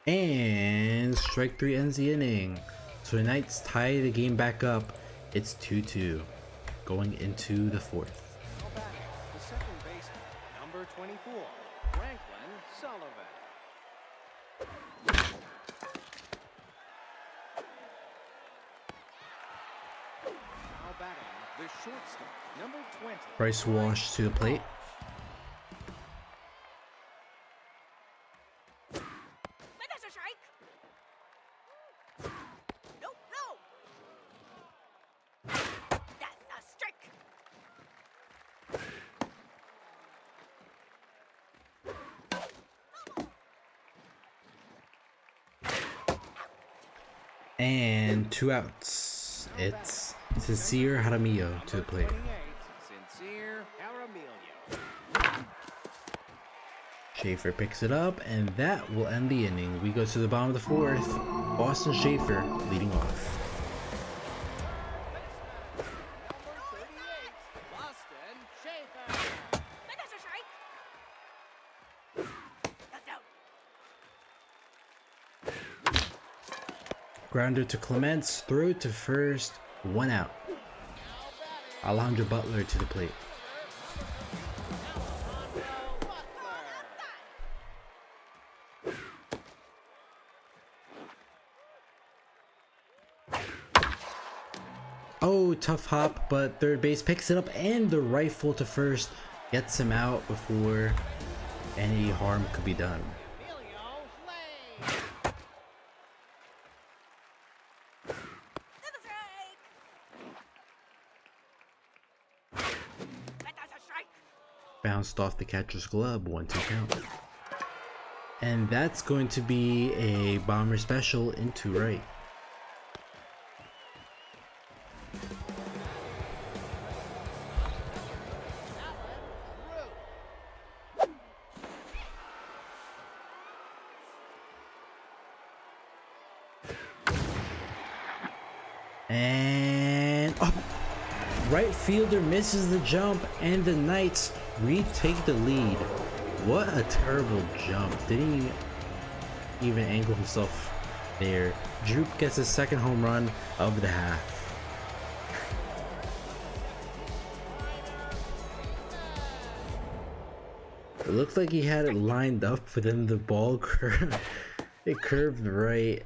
And strike 3 ends the inning. So the Knights tie the game back up. It's 2-2 going into the fourth.
The second baseman, number 24, Franklin Sullivan. Now batting, the shortstop, number 20.
Bryce Walsh to the plate.
That's a strike. No. That's a strike.
And 2 outs. It's Sincere Jaramillo to the plate.
28, Sincere Jaramillo.
Schaefer picks it up, and that will end the inning. We go to the bottom of the fourth. Austin Schaefer leading off.
Number 38, Boston Schaefer.
That's a strike. That's out.
Grounder to Clements, throw to first, 1 out. Alejandro Butler to the plate. Oh, tough hop, but third base picks it up, and the rifle to first gets him out before any harm could be done.
That's a strike. That's a strike.
Bounced off the catcher's glove, 1-2 count. And that's going to be a bomber special into right. And oh, right fielder misses the jump, and the Knights retake the lead. What a terrible jump. Didn't he even angle himself there? Droop gets his second home run of the half. It looked like he had it lined up, but then the ball it curved right.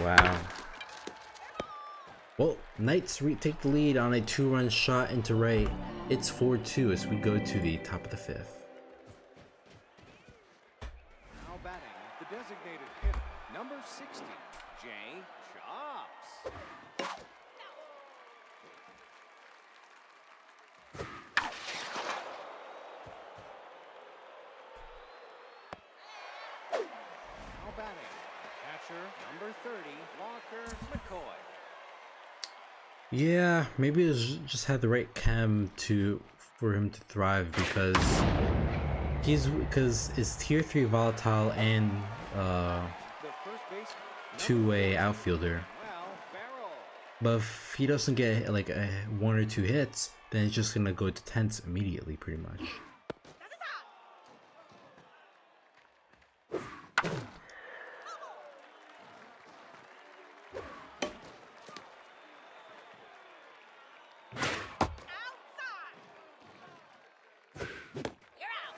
Wow. Well, Knights retake the lead on a 2-run shot into right. It's 4-2 as we go to the top of the fifth.
Now batting, the designated hitter, number 60, Jay Chops. Now batting, the catcher, number 30, Walker McCoy.
Yeah, maybe it was just had the right chem for him to thrive, because it's tier 3 volatile and
The first baseman,
two-way outfielder.
well, Farrell.
But if he doesn't get like 1 or 2 hits, then it's just gonna go to tense immediately, pretty much.
That's a stop. Outside. You're out.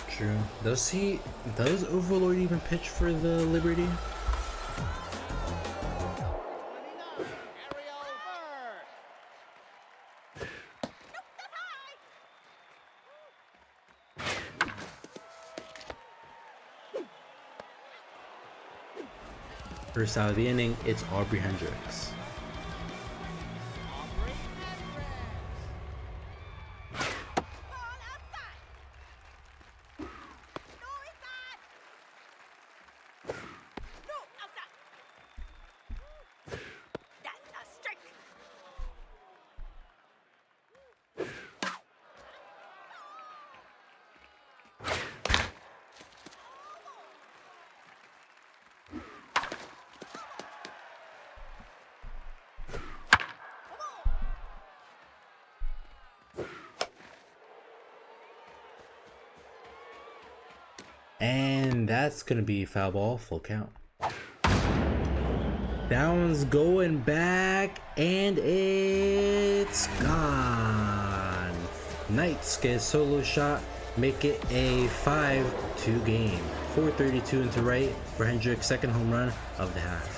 True. Does Overlord even pitch for the Liberty?
29, Ariel Bird.
That's high.
First out of the inning, it's Aubrey Hendricks.
Aubrey Hendricks.
Ball outside. No inside.
And that's gonna be foul ball, full count. That one's going back, and it's gone. Knights get a solo shot, make it a 5-2 game. 4:32 into right for Hendrick's second home run of the half.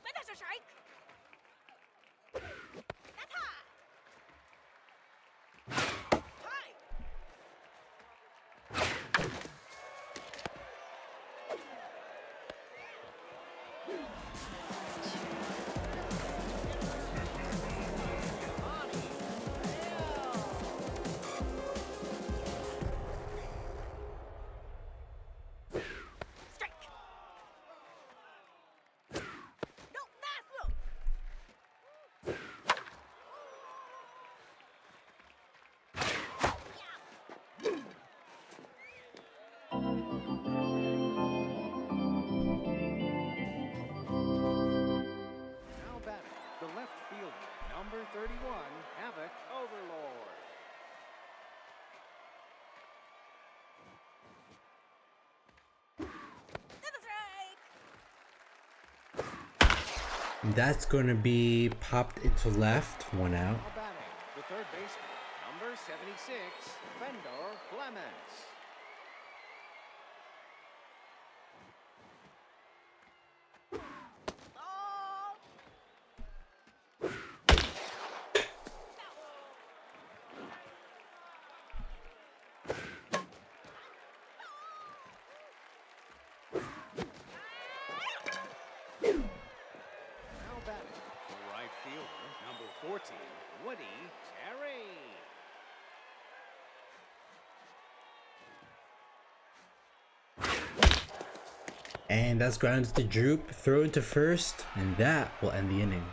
But there's a strike. That's high. High. Strike. No, fast look.
Now batting, the left fielder, number 31, Havoc Overlord.
That's a strike.
That's gonna be popped into left, one out.
Now batting, the third baseman, number 76, Fendor Clements.
Ball.
Now batting, the right fielder, number 14, Woody Terry.
And that's grounded to Droop, throw into first, and that will end the inning.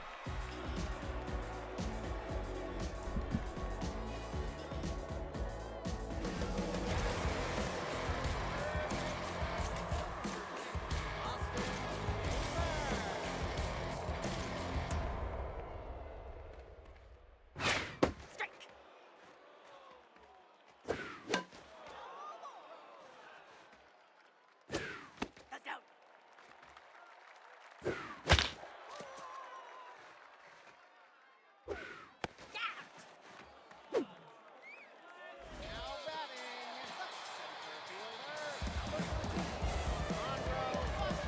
Strike. That's out. Yeah.
Now batting, the center fielder, number 13, Monroe Butler.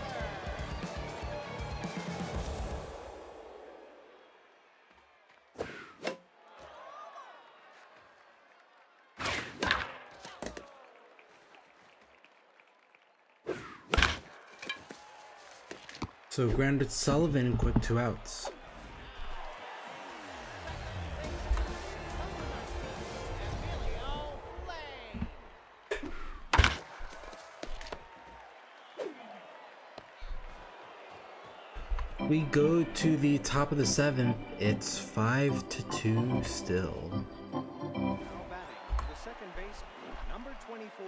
So grounded Sullivan, quick 2 outs.
Emilio Lane.
We go to the top of the 7th. It's 5-2 still.
Now batting, the second baseman, number 24,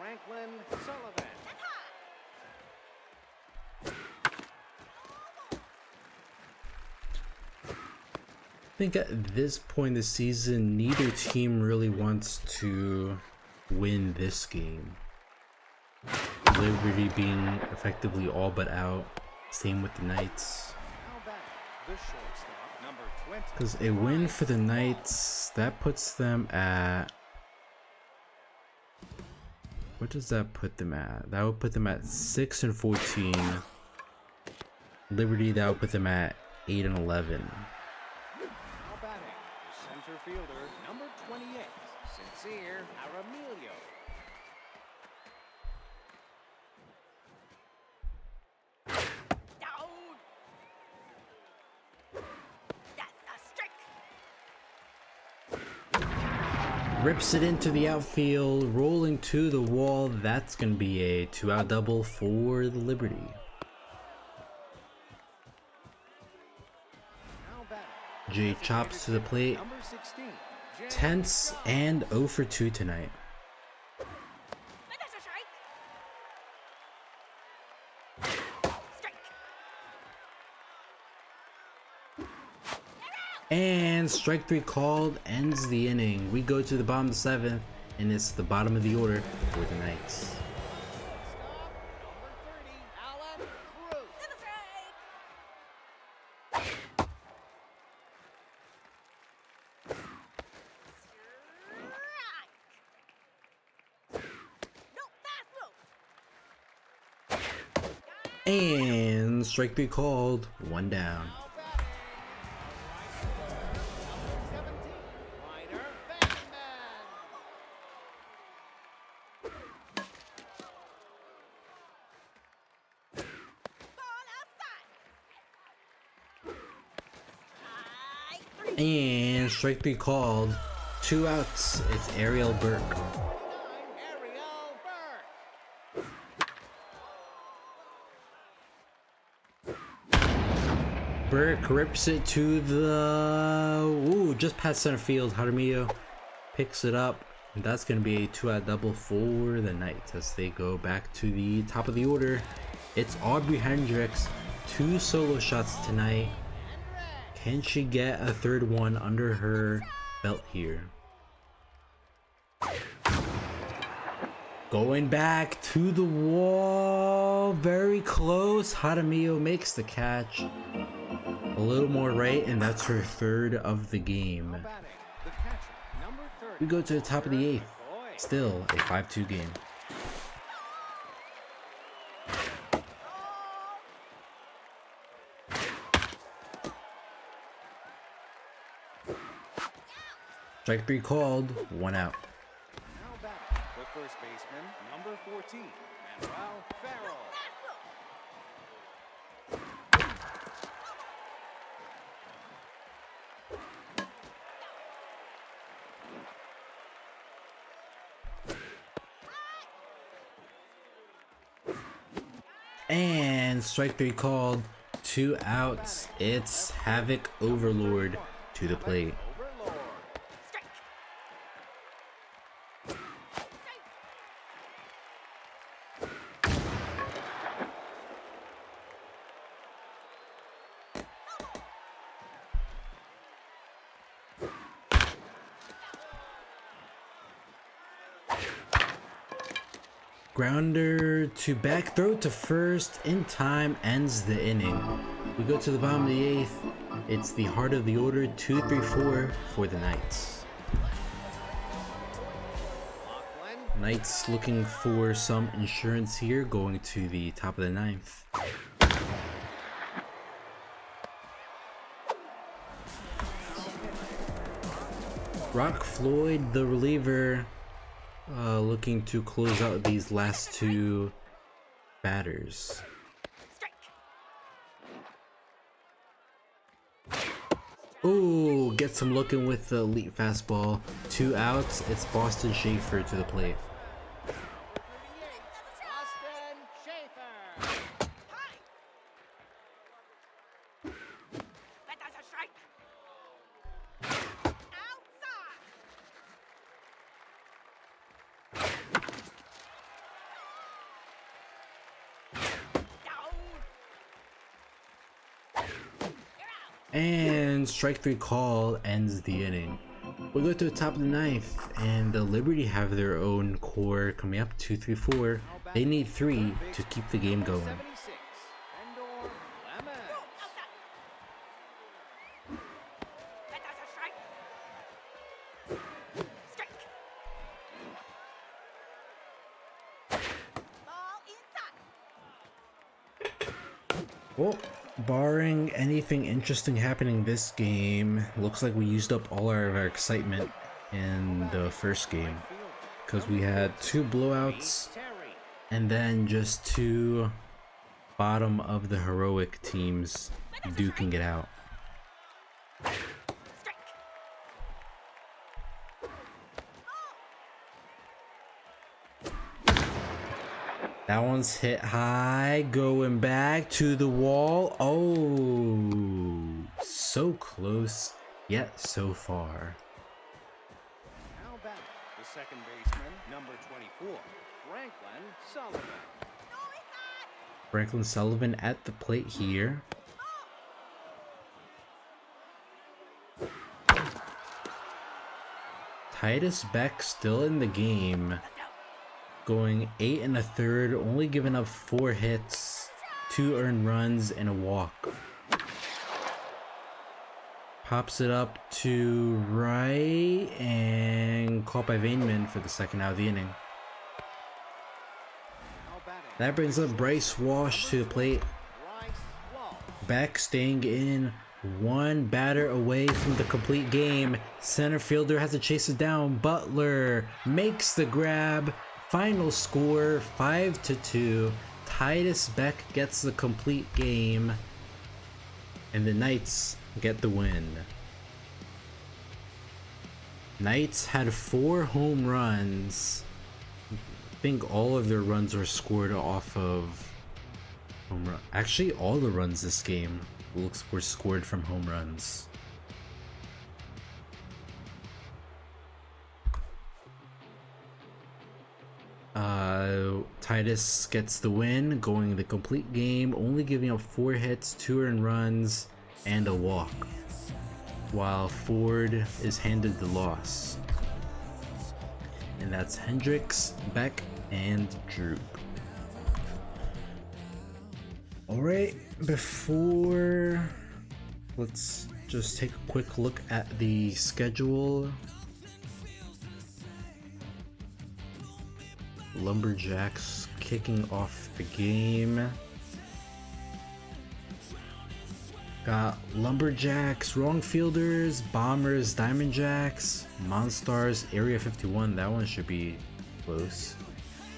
Franklin Sullivan.
That's high.
I think at this point in the season, neither team really wants to win this game. Liberty being effectively all but out. Same with the Knights.
Now batting, the shortstop, number 20.
Because a win for the Knights, that puts them at... What does that put them at? That would put them at 6-14. Liberty, that would put them at 8-11.
Now batting, the center fielder, number 28, Sincere Aramilio.
Down. That's a strike.
Rips it into the outfield, rolling to the wall. That's going to be a 2-out double for the Liberty.
Now batting,
Jay chops to the plate.
number 16, Jay
Tense and 0 for 2 tonight. And strike three called, ends the inning. We go to the bottom of the seventh, and it's the bottom of the order for the Knights.
Stop. Number 30, Alan Cruz.
To the strike. Strike. No, fast move.
And strike three called, one down.
Now batting. Number 17, Minor Batman.
Ball outside. Strike 3.
And strike three called, 2 outs. It's Ariel Burke.
29, Ariel Burke.
Burke rips it to the just past center field. Jaramillo picks it up. And that's going to be a 2-out double for the Knights as they go back to the top of the order. It's Aubrey Hendricks, 2 solo shots tonight. Can she get a third one under her belt here? Going back to the wall, very close. Jaramillo makes the catch. A little more right, and that's her third of the game.
Now batting, the catcher, number 30.
We go to the top of the 8th. Still a 5-2 game. Strike three called, 1 out.
Now batting, the first baseman, number 14, Manuel Farrell.
And strike three called, 2 outs. It's Havoc Overlord to the plate.
Overlord.
Strike.
Grounder to back throw to first in time, ends the inning. We go to the bottom of the 8th. It's the heart of the order, 2-3-4 for the Knights.
Lachlan.
Knights looking for some insurance here, going to the top of the 9th. Rock Floyd, the reliever, looking to close out these last 2 batters. Ooh, gets him looking with the elite fastball. 2 outs. It's Boston Schaefer to the plate.
38, Austin Schaefer.
High. But that's a strike. Outside. Down. You're out.
And strike three call ends the inning. We go to the top of the 9th, and the Liberty have their own core coming up, 2-3-4. They need 3 to keep the game going.
76, Endor Lemon.
Outside. But that's a strike. Strike. Ball inside.
Well, barring anything interesting happening this game, looks like we used up all our excitement in the first game. Because we had 2 blowouts,
Terry.
and then just 2 bottom of the heroic teams duking it out.
Strike.
That one's hit high, going back to the wall. Oh, so close, yet so far.
Now back, the second baseman, number 24, Franklin Sullivan.
Franklin Sullivan at the plate here. Titus Beck still in the game, going 8 1/3, only giving up 4 hits, 2 earned runs, and a walk. Pops it up to right and caught by Vaneman for the second out of the inning. That brings up Bryce Walsh to the plate. Beck staying in, one batter away from the complete game. Center fielder has to chase it down. Butler makes the grab. Final score 5-2. Titus Beck gets the complete game, and the Knights get the win. Knights had 4 home runs. I think all of their runs were scored off of home run. Actually, all the runs this game were scored from home runs. Titus gets the win, going the complete game, only giving up 4 hits, 2 earned runs, and a walk, while Ford is handed the loss. And that's Hendricks, Beck, and Droop. Alright, let's just take a quick look at the schedule. Lumberjacks kicking off the game. Got Lumberjacks, Wrong Fielders, Bombers, Diamond Jacks, Monstars, Area 51. That one should be close.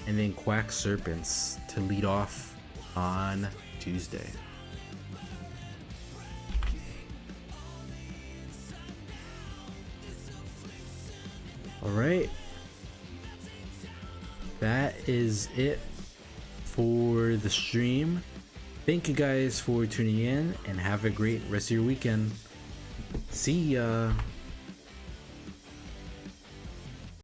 And then Quack Serpents to lead off on Tuesday. Alright. That is it for the stream. Thank you guys for tuning in and have a great rest of your weekend. See ya.